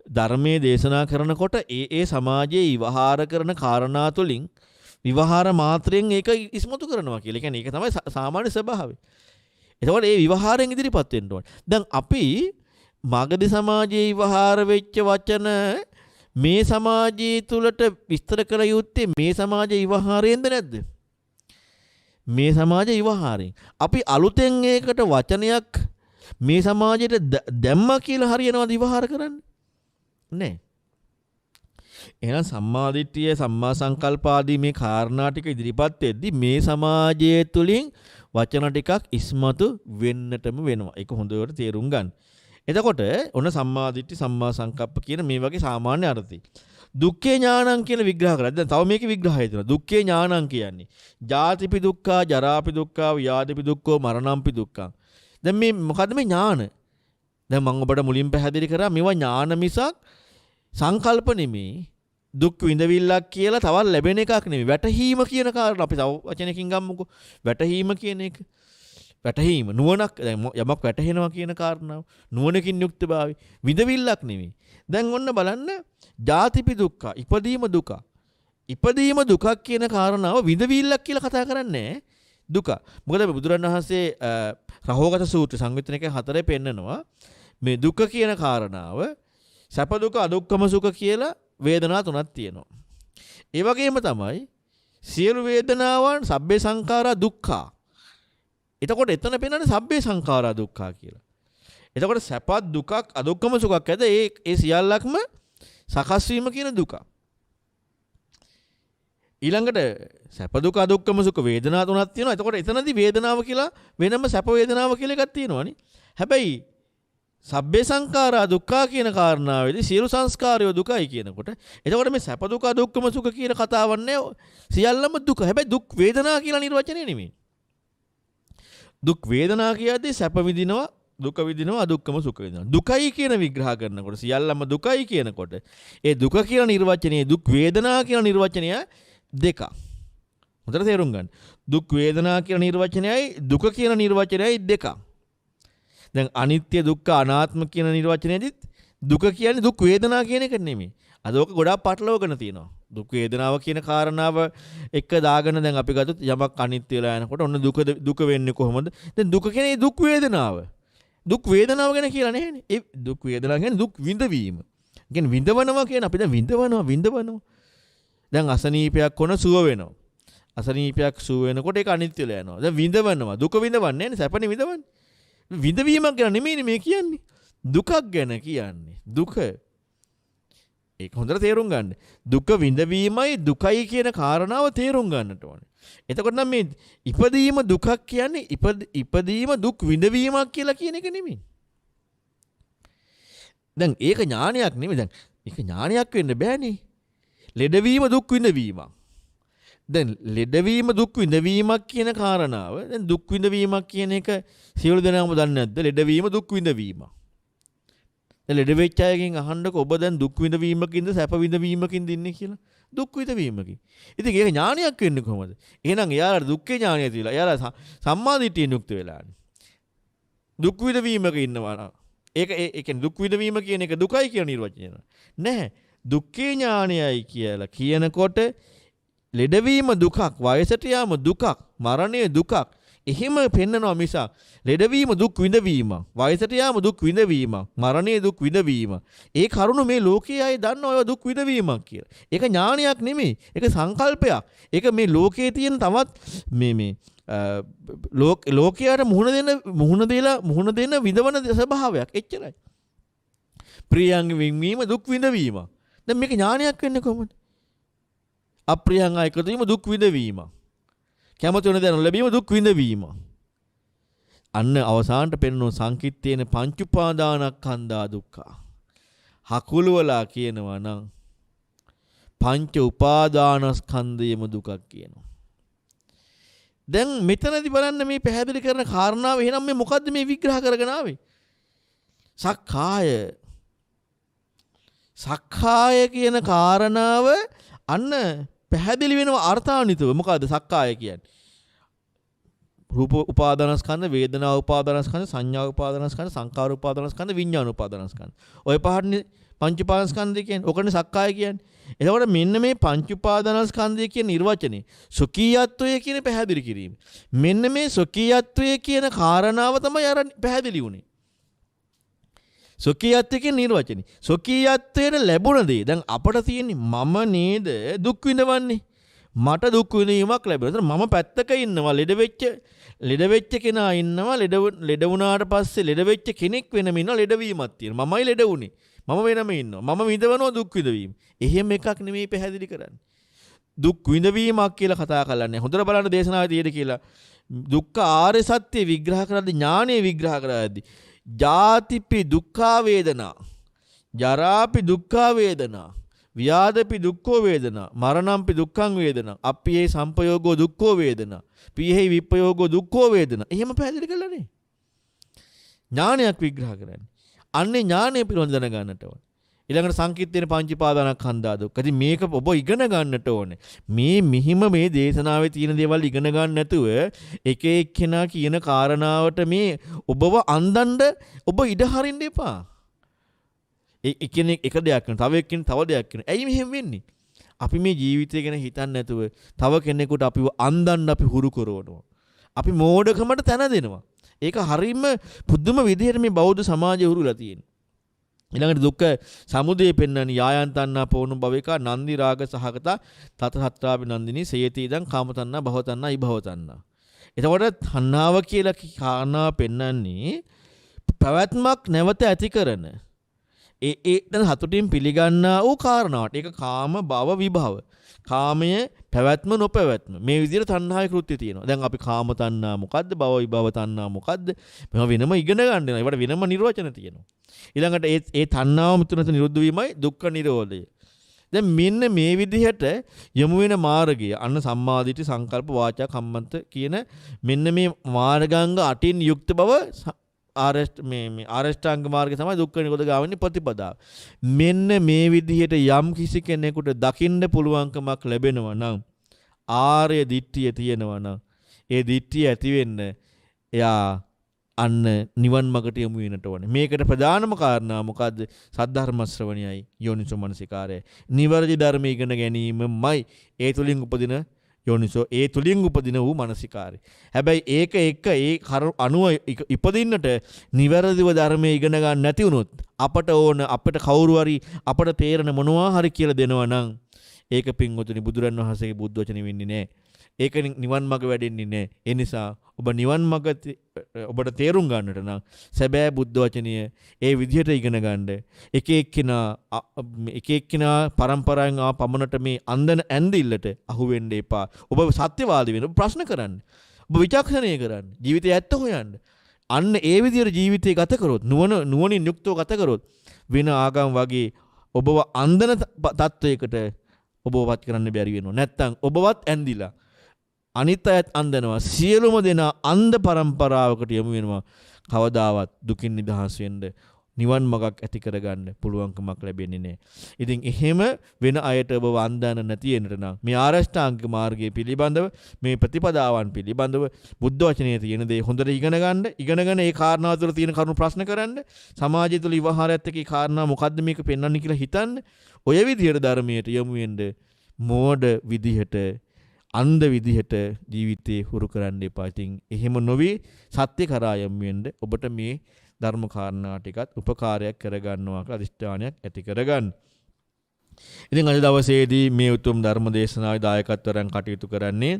ධර්මයේ දේශනා කරනකොට ඒ සමාජයේ විවහාර කරන කාරණා තුලින් විවහාර මාත්‍රයෙන් ඒක ඉස්මතු කරනවා කියලා. ඒ කියන්නේ ඒක තමයි සාමාන්‍ය ස්වභාවය. එතකොට මේ විවහාරයෙන් ඉදිරිපත් වෙන්න ඕනේ. දැන් අපි මාගධ සමාජයේ විවහාර වෙච්ච වචන මේ සමාජයේ තුලට විස්තර කළ යුත්තේ මේ සමාජයේ විවහාරයෙන්ද නැද්ද? මේ සමාජයේ විවහාරයෙන්. අපි අලුතෙන් ඒකට වචනයක් මේ සමාජයට දැම්මා කියලා හරියනවද විවහාර කරන්න? නෑ. එහෙනම් සම්මා දිට්ඨිය, සම්මා සංකල්ප ආදී මේ කාරණා ටික ඉදිරිපත් වෙද්දී මේ සමාජයේ තුලින් වචන ටිකක් ඉස්මතු වෙන්නටම වෙනවා. ඒක හොඳට තේරුම් ගන්න. එතකොට ඔන්න සම්මා දිට්ඨි, සම්මා සංකප්ප කියන මේ වගේ සාමාන්‍ය අර්ථي. දුක්ඛේ ඥානං කියලා විග්‍රහ කරා. දැන් තව මේකේ විග්‍රහය තියෙනවා. දුක්ඛේ ඥානං කියන්නේ ජාතිපි දුක්ඛා, ජරාපි දුක්ඛා, ව්‍යාධිපි දුක්ඛෝ, මරණම්පි දුක්ඛං. දැන් මේ මොකද්ද මේ ඥාන? දැන් මම ඔබට මුලින් පැහැදිලි කරා මේවා ඥාන මිසක් සංකල්ප නෙමෙයි. දුක් විඳවිල්ලක් කියලා තවත් ලැබෙන එකක් නෙමෙයි. වැටහීම කියන කාරණා අපි තව වචනකින් ගමුකෝ. වැටහීම කියන එක. වැටහීම නුවණක් යමක් වැටහෙනවා කියන කාරණාව. නුවණකින් යුක්තභාවය. විඳවිල්ලක් නෙමෙයි. දැන් ඔන්න බලන්න ජාතිපි දුක්ඛ, ඉපදීම දුක. ඉපදීම දුකක් කියන කාරණාව විඳවිල්ලක් කියලා කතා කරන්නේ දුක. මොකද බුදුරණවහන්සේ රහෝගත සූත්‍ර සංයුත්තනික 4 පෙන්නනවා මේ දුක කියන කාරණාව සැප දුක අදුක්කම සුඛ කියලා වේදනා තුනක් තියෙනවා. ඒ වගේම තමයි සියලු වේදනාවන් සබ්බේ සංඛාරා දුක්ඛා. එතකොට එතන පෙන්නන්නේ සබ්බේ සංඛාරා දුක්ඛා කියලා. එතකොට සැපත් දුකක් අදුක්කම සුඛක් ඇද ඒ සියල්ලක්ම සකස් වීම කියන දුක. ඊළඟට සැප දුක අදුක්කම සුඛ වේදනා තුනක් තියෙනවා. එතකොට එතනදී වේදනාව කියලා වෙනම සැප වේදනාව කියලා එකක් තියෙනවානේ. හැබැයි සබ්බේ සංඛාරා දුක්ඛා කියන කාරණාවේදී සියලු සංස්කාරය දුකයි කියනකොට එතකොට මේ සැප දුක දුක්ඛම සුඛ කියන කතාවක් නෑ සියල්ලම දුක. හැබැයි දුක් වේදනා කියලා නිර්වචනය නෙමෙයි. දුක් වේදනා කියද්දී සැප විඳිනවා, දුක විඳිනවා, අදුක්ඛම සුඛ විඳිනවා. දුකයි කියන විග්‍රහ කරනකොට සියල්ලම දුකයි කියනකොට ඒ දුක කියන නිර්වචනයේ දුක් වේදනා කියන නිර්වචනය දෙක. හොඳට තේරුම් ගන්න. දුක් වේදනා කියන නිර්වචනයයි දුක කියන නිර්වචනයයි දෙක. දැන් අනිත්‍ය දුක්ඛ අනාත්ම කියන නිර්වචනයේදීත් දුක කියන්නේ දුක් වේදනා කියන එක නෙමෙයි. අද ඔක ගොඩාක් පටලවගෙන තියෙනවා. දුක් වේදනාව කියන කාරණාව එක දාගෙන දැන් අපි ගත්තොත් යමක් අනිත්‍ය වෙලා යනකොට ඔන්න දුක වෙන්නේ කොහොමද? දැන් දුක කියන්නේ දුක් වේදනාව. දුක් වේදනාව ගැන කියලා නැහැනේ. ඒ දුක් වේදනාව කියන්නේ දුක් විඳවීම. කියන්නේ විඳවනවා කියන අපි දැන් විඳවනවා. දැන් අසනීපයක් වුණ සුව වෙනවා. අසනීපයක් සුව වෙනකොට ඒක අනිත්‍ය වෙලා යනවා. දැන් විඳවනවා. දුක විඳවන්නේ නැහැ නේ. සැපනේ විඳවන්නේ. විඳවීමක් ගැන නෙමෙයිනේ මේ කියන්නේ. දුකක් ගැන කියන්නේ. දුක. ඒක හොඳට තේරුම් ගන්න. දුක විඳවීමයි දුකයි කියන කාරණාව තේරුම් ගන්නට ඕනේ. එතකොට නම් මේ ඉපදීම දුකක් කියන්නේ ඉපදීම දුක් විඳවීමක් කියලා කියන එක නෙමෙයි. දැන් ඒක ඥානයක් නෙමෙයි. දැන් ඒක ඥානයක් වෙන්න බෑනේ. ලෙඩවීම දුක් විඳවීමක්. දැන් ලෙඩවීම දුක් විඳවීමක් කියන කාරණාව දැන් දුක් විඳවීමක් කියන එක සියලු දෙනාම දන්නේ නැද්ද? ලෙඩවීම දුක් විඳවීම. දැන් ලෙඩ වෙච්ච අයගෙන් අහන්නකො ඔබ දැන් දුක් විඳවීමකින්ද සැප විඳවීමකින්ද ඉන්නේ කියලා? දුක් විඳවීමකින්. ඉතින් ඒක ඥානයක් වෙන්නේ කොහොමද? එහෙනම් එයාලා දුක්ඛේ ඥානය තියලා එයාලා සම්මාදිටියෙන් යුක්ත වෙලානේ. දුක් විඳවීමක ඉන්නවා නම් ඒක කියන්නේ දුක් විඳවීම කියන එක දුකයි කියන නිර්වචනය නැහැ. දුක්ඛේ ඥානයයි කියලා කියනකොට ලෙඩවීම දුකක්, වයසට යාම දුකක්, මරණය දුකක්. එහෙම පෙන්නනවා මිසක් ලෙඩවීම දුක් විඳවීම, වයසට යාම දුක් විඳවීම, මරණය දුක් විඳවීම. ඒ කරුණ මේ ලෝකයේ අය දන්නවා ඒවා දුක් විඳවීමක් කියලා. ඒක ඥානයක් නෙමෙයි. ඒක සංකල්පයක්. ඒක මේ ලෝකයේ තියෙන තවත් මේ ලෝකයට මුහුණ දෙන විඳවන ස්වභාවයක්. එච්චරයි. ප්‍රියං වින්වීම දුක් විඳවීම. දැන් මේක ඥානයක් වෙන්නේ කොහොමද? අප්‍රියං එකතු වීම දුක් විඳවීම. කැමති වෙන දේ ලැබීම දුක් විඳවීම. අන්න අවසානට පෙන්වන සංකිට්ඨේන පංච උපාදානස්කන්ධා දුක්ඛ. හකුලවලා කියනවා නම් පංච උපාදානස්කන්ධයම දුකක් කියනවා. දැන් මෙතනදී බලන්න මේ පැහැදිලි කරන කාරණාව එහෙනම් මේ මොකද්ද මේ විග්‍රහ කරගෙන ආවේ? සක්කාය කියන කාරණාව අන්න පැහැදිලි වෙනවා අර්ථාන්විතව. මොකද්ද සක්කාය කියන්නේ? රූප උපාදානස්කන්ධ, වේදනා උපාදානස්කන්ධ, සංඥා උපාදානස්කන්ධ, සංකාර උපාදානස්කන්ධ, විඥාන උපාදානස්කන්ධ. ඔය පහන්නේ පංච උපාදානස්කන්ධය කියන්නේ. ඔකනේ සක්කාය කියන්නේ. එතකොට මෙන්න මේ පංච උපාදානස්කන්ධය කියන නිර්වචනේ සුඛීයත්වය කියන පැහැදිලි කිරීම. මෙන්න මේ සුඛීයත්වය කියන කාරණාව තමයි අර පැහැදිලි වුනේ. සුඛීයත්වය කියන නිර්වචනේ. සුඛීයත්වයට ලැබුණ දේ දැන් අපට තියෙන්නේ මම නේද දුක් විඳවන්නේ. මට දුක් විඳීමක් ලැබෙනවා. මම පැත්තක ඉන්නවා ලෙඩ වෙච්ච කෙනා ඉන්නවා. ලෙඩ වුණාට පස්සේ ලෙඩ වෙච්ච කෙනෙක් වෙනම ඉන්නවා. ලෙඩවීමක් තියෙනවා. මමයි ලෙඩ වුනේ. මම වෙනම ඉන්නවා. මම විඳවනවා දුක් විඳවීම. එහෙම එකක් නෙමෙයි පැහැදිලි කරන්නේ. දුක් විඳවීමක් කියලා කතා කරන්නේ. හොඳට බලන්න දේශනාවේ තියෙද කියලා. දුක්ඛ ආර්ය සත්‍ය විග්‍රහ කරද්දී ඥානෙ විග්‍රහ කරද්දී ජාතිපි දුක්ඛා වේදනා, ජරාපි දුක්ඛා වේදනා, ව්‍යාධපි දුක්ඛෝ වේදනා, මරණම්පි දුක්ඛං වේදනා, අප්පියේ සම්පයෝගෝ දුක්ඛෝ වේදනා, පීහෙහි විප්පයෝගෝ දුක්ඛෝ වේදනා. එහෙම පැහැදිලි කරලානේ ඥානයක් විග්‍රහ කරන්නේ. අන්නේ ඥානය පිළිබඳ දැනගන්නට ඕනේ. ඊළඟට සංකිට්ඨේන පංචපාදානස්කන්ධා දුක්ඛ. ඉතින් මේක ඔබ ඉගෙන ගන්නට ඕනේ. මෙහිම මේ දේශනාවේ තියෙන දේවල් ඉගෙන ගන්න නැතුව එක එක්කෙනා කියන කාරණාවට මේ ඔබව අන්දන්න ඔබ ඉඩ හරින්න එපා. එක්කෙනෙක් එක දෙයක් කරන, තව එක්කෙනෙක් තව දෙයක් කරන. ඇයි මෙහෙම වෙන්නේ? අපි මේ ජීවිතය ගැන හිතන්නේ නැතුව තව කෙනෙකුට අපිව අන්දන්න අපි හුරු කරවනවා. අපි මෝඩකමට තැන දෙනවා. ඒක හරියම පුදුම විදිහට මේ බෞද්ධ සමාජය උරුලා තියෙනවා. ඊළඟට දුක්ඛ සමුදය පෙන්වන්නේ යායන්තන්නා පෝණු භවිකා නන්දි රාග සහගත තත සත්‍රාපි නන්දිනී සේයති ඉදං කාමතණ්ණා භවතණ්ණා ඉභවතණ්ණා. එතකොට තණ්හාව කියලා කාරණාව පෙන්වන්නේ පැවැත්මක් නැවත ඇති කරන දැන් හතුටින් පිළිගන්නා වූ කාරණාවට. ඒක කාම භව විභව. කාමය පැවැත්ම නොපැවැත්ම. මේ විදිහට තණ්හාවේ කෘත්‍ය තියෙනවා. දැන් අපි කාම තණ්හා මොකද්ද? භව විභව තණ්හා මොකද්ද? මේවා වෙනම ඉගෙන ගන්න වෙනවා. ඒවට වෙනම නිර්වචන තියෙනවා. ඊළඟට ඒ තණ්හාව මුතුනත නිරුද්ධ වීමයි දුක්ඛ නිරෝධය. දැන් මෙන්න මේ විදිහට යොමු වෙන මාර්ගය අන්න සම්මාදිට්ඨි සංකල්ප වාචා කම්මන්ත කියන මෙන්න මේ මාර්ගාංග 8න් යුක්ත බව ආරෂ්ඨාංග මාර්ගය තමයි දුක්ඛ නිරෝධ ගාමිනී ප්‍රතිපදාව. මෙන්න මේ විදිහට යම් කිසි කෙනෙකුට දකින්න පුළුවන්කමක් ලැබෙනවා නම් ආර්ය දිට්ඨිය තියෙනවා නම් ඒ දිට්ඨිය ඇති වෙන්න එයා අන්න නිවන් මාර්ගට යමු වෙනට ඕනේ. මේකට ප්‍රධානම කාරණා මොකද්ද? සද්ධර්ම ශ්‍රවණයයි යෝනිසෝ මනසිකාරයයි. නිවර්ජි ධර්ම ඉගෙන ගැනීමයි ඒ තුලින් උපදින යෝනිසෝ ඒ තුලින් උපදින වූ මනසිකාරය. හැබැයි ඒක එක්ක ඒ අනුව ඉපදින්නට නිවැරදිව ධර්මයේ ඉගෙන ගන්න නැති වුණොත් අපට ඕන අපිට කවුරු හරි අපට තේරෙන මොනවා හරි කියලා දෙනවා නම් ඒක පින්වතුනි බුදුරන් වහන්සේගේ බුද්ධ වචනේ වෙන්නේ නැහැ. ඒක නිවන් මාර්ග වැඩෙන්නේ නැහැ. ඒ නිසා ඔබ නිවන් මාර්ග ඔබට තේරුම් ගන්නට නම් සැබෑ බුද්ධ වචනය ඒ විදිහට ඉගෙන ගන්න. එක එක්කිනා පරම්පරාවෙන් ආ පමණට මේ අන්දන ඇන්දිල්ලට අහු වෙන්න එපා. ඔබ සත්‍යවාදී වෙන්න. ඔබ ප්‍රශ්න කරන්න. ඔබ විචක්ෂණය කරන්න. ජීවිතය ඇත්ත හොයන්න. අන්න ඒ විදිහට ජීවිතය ගත කරොත් නුවණින් යුක්තව ගත කරොත් වෙන ආගම් වගේ ඔබව අන්දන තත්වයකට ඔබව පත් කරන්න බැරි වෙනවා. නැත්තම් ඔබවත් ඇඳිලා අනිත් අයත් අන්දනවා. සියලුම දෙනා අන්ධ පරම්පරාවකට යමු වෙනවා. කවදාවත් දුකින් නිදහස් වෙන්න නිවන් මගක් ඇති කරගන්න පුළුවන්කමක් ලැබෙන්නේ නැහැ. ඉතින් එහෙම වෙන අයට ඔබ වන්දන නැති වෙනට නම් මේ ආරෂ්ඨාංගික මාර්ගයේ පිළිබඳව මේ ප්‍රතිපදාවන් පිළිබඳව බුද්ධ වචනේ තියෙන දේ හොඳට ඉගෙනගෙන ඒ කාරණාව තුළ තියෙන කරුණු ප්‍රශ්න කරන්න, සමාජය තුළ විවහාරයත් එක්ක ඒ කාරණා මොකද්ද මේක පෙන්වන්නේ කියලා හිතන්න. ඔය විදිහට ධර්මයට යොමු වෙන්න මෝඩ විදිහට අන්ධ විදිහට ජීවිතේ හුරු කරන්න එපා. ඉතින් එහෙම නොවි සත්‍ය කරා යොමු වෙන්න ඔබට මේ ධර්ම කාරණා ටිකත් උපකාරයක් කරගන්නවා කියලා අදිෂ්ඨානයක් ඇති කරගන්න. ඉතින් අද දවසේදී මේ උතුම් ධර්ම දේශනාවේ දායකත්වයෙන් කටයුතු කරන්නේ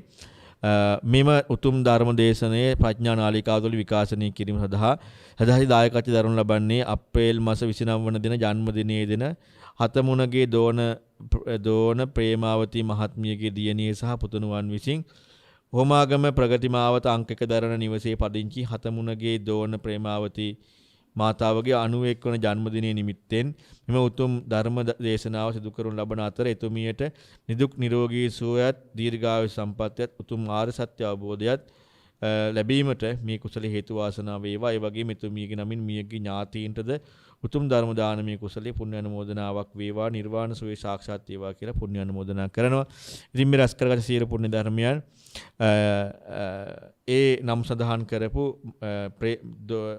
මෙම උතුම් ධර්ම දේශනයේ ප්‍රඥා නාලිකාව තුළ විකාශනය කිරීම සඳහා සදාහි දායකත්වය දරනු ලබන්නේ අප්‍රේල් මාස 29 වන දින ජන්මදිනයේ දින හතමුණගේ දෝන ප්‍රේමාවති මහත්මියගේ දියණිය සහ පුතුණුවන් විසින් හෝමාගම ප්‍රගති මාවත අංක 1 දරන නිවසේ පදිංචි හතමුණගේ දෝන ප්‍රේමාවති මාතාවගේ 91 වන ජන්මදිනයේ නිමිත්තෙන් මෙම උතුම් ධර්ම දේශනාව සිදු කරනු ලබන අතර එතුමියට නිදුක් නිරෝගී සුවයත් දීර්ඝායු සම්පන්නියත් උතුම් ආර්ය සත්‍ය අවබෝධයත් ලැබීමට මේ කුසල හේතු වාසනා වේවා. ඒ වගේම එතුමියගේ නමින් මියගේ ඥාතීන්ටද උතුම් ධර්ම දානමය කුසලයේ පුණ්‍ය අනුමෝදනාවක් වේවා. නිර්වාණ සුවය සාක්ෂාත් වේවා කියලා පුණ්‍ය අනුමෝදනා කරනවා. ඉතින් මේ රැස් කරගත සියලු පුණ්‍ය ධර්මයන් ඒ නම් සඳහන් කරපු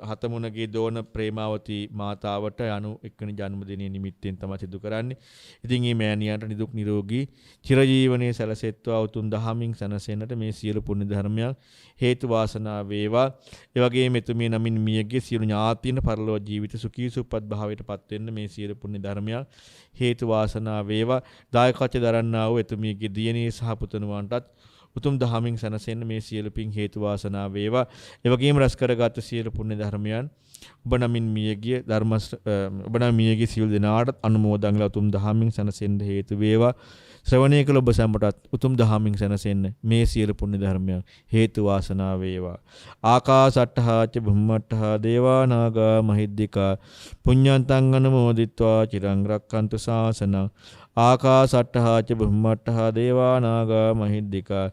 හතමුණගේ දෝන ප්‍රේමාවති මාතාවට 91 වෙනි ජන්මදිනයේ නිමිත්තෙන් තමයි සිදු කරන්නේ. ඉතින් මේ මෑණියන්ට නිදුක් නිරෝගී චිරජීවනයේ සැලසෙත්වා උතුම් දහමින් සැනසෙන්නට මේ සියලු පුණ්‍ය ධර්මයන් හේතු වාසනා වේවා. ඒ වගේම එතුමිය නමින් මියගේ සියලු ඥාතීන් පරලෝක ජීවිත සුඛී සුවපත් භාවයට පත් වෙන්න මේ සියලු පුණ්‍ය ධර්මයන් හේතු වාසනා වේවා. දායකත්වය දරන්නා වූ එතුමියගේ දියණිය සහ පුතුණුවන්ටත් උතුම් දහමින් සැනසෙන්න මේ සියලු පින් හේතු වාසනා වේවා. ඒ වගේම රැස් කරගත් සියලු පුණ්‍ය ධර්මයන් ඔබ නමින් මියගේ සියලු දෙනාට අනුමෝදන් උතුම් දහමින් සැනසෙන්න හේතු වේවා. ශ්‍රවණය කළ ඔබ සැමටත් උතුම් දහමින් සැනසෙන්න මේ සියලු පුණ්‍ය ධර්මයන් හේතු වාසනා වේවා. ආකාසට්ඨා ච බුම්මට්ඨා දේවා නාග මහිද්దికා පුඤ්ඤන්තං අනුමෝදිත්වා චිරං රක්ඛන්තු ශාසනං. ආකාසට්ඨා ච බුම්මට්ඨා දේවා නාග මහිද්దికා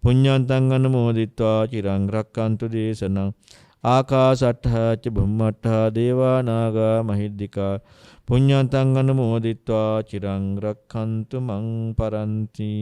පුඤ්ඤන්තං අනුමෝදිත්වා චිරං රක්ඛන්තු දේශනං. ආකාසට්ඨා ච බුම්මට්ඨා දේවා නාග මහිද්దికා පුඤ්ඤන්තං අනුමෝදිත්වා චිරං රක්ඛන්තු මං පරන්ති.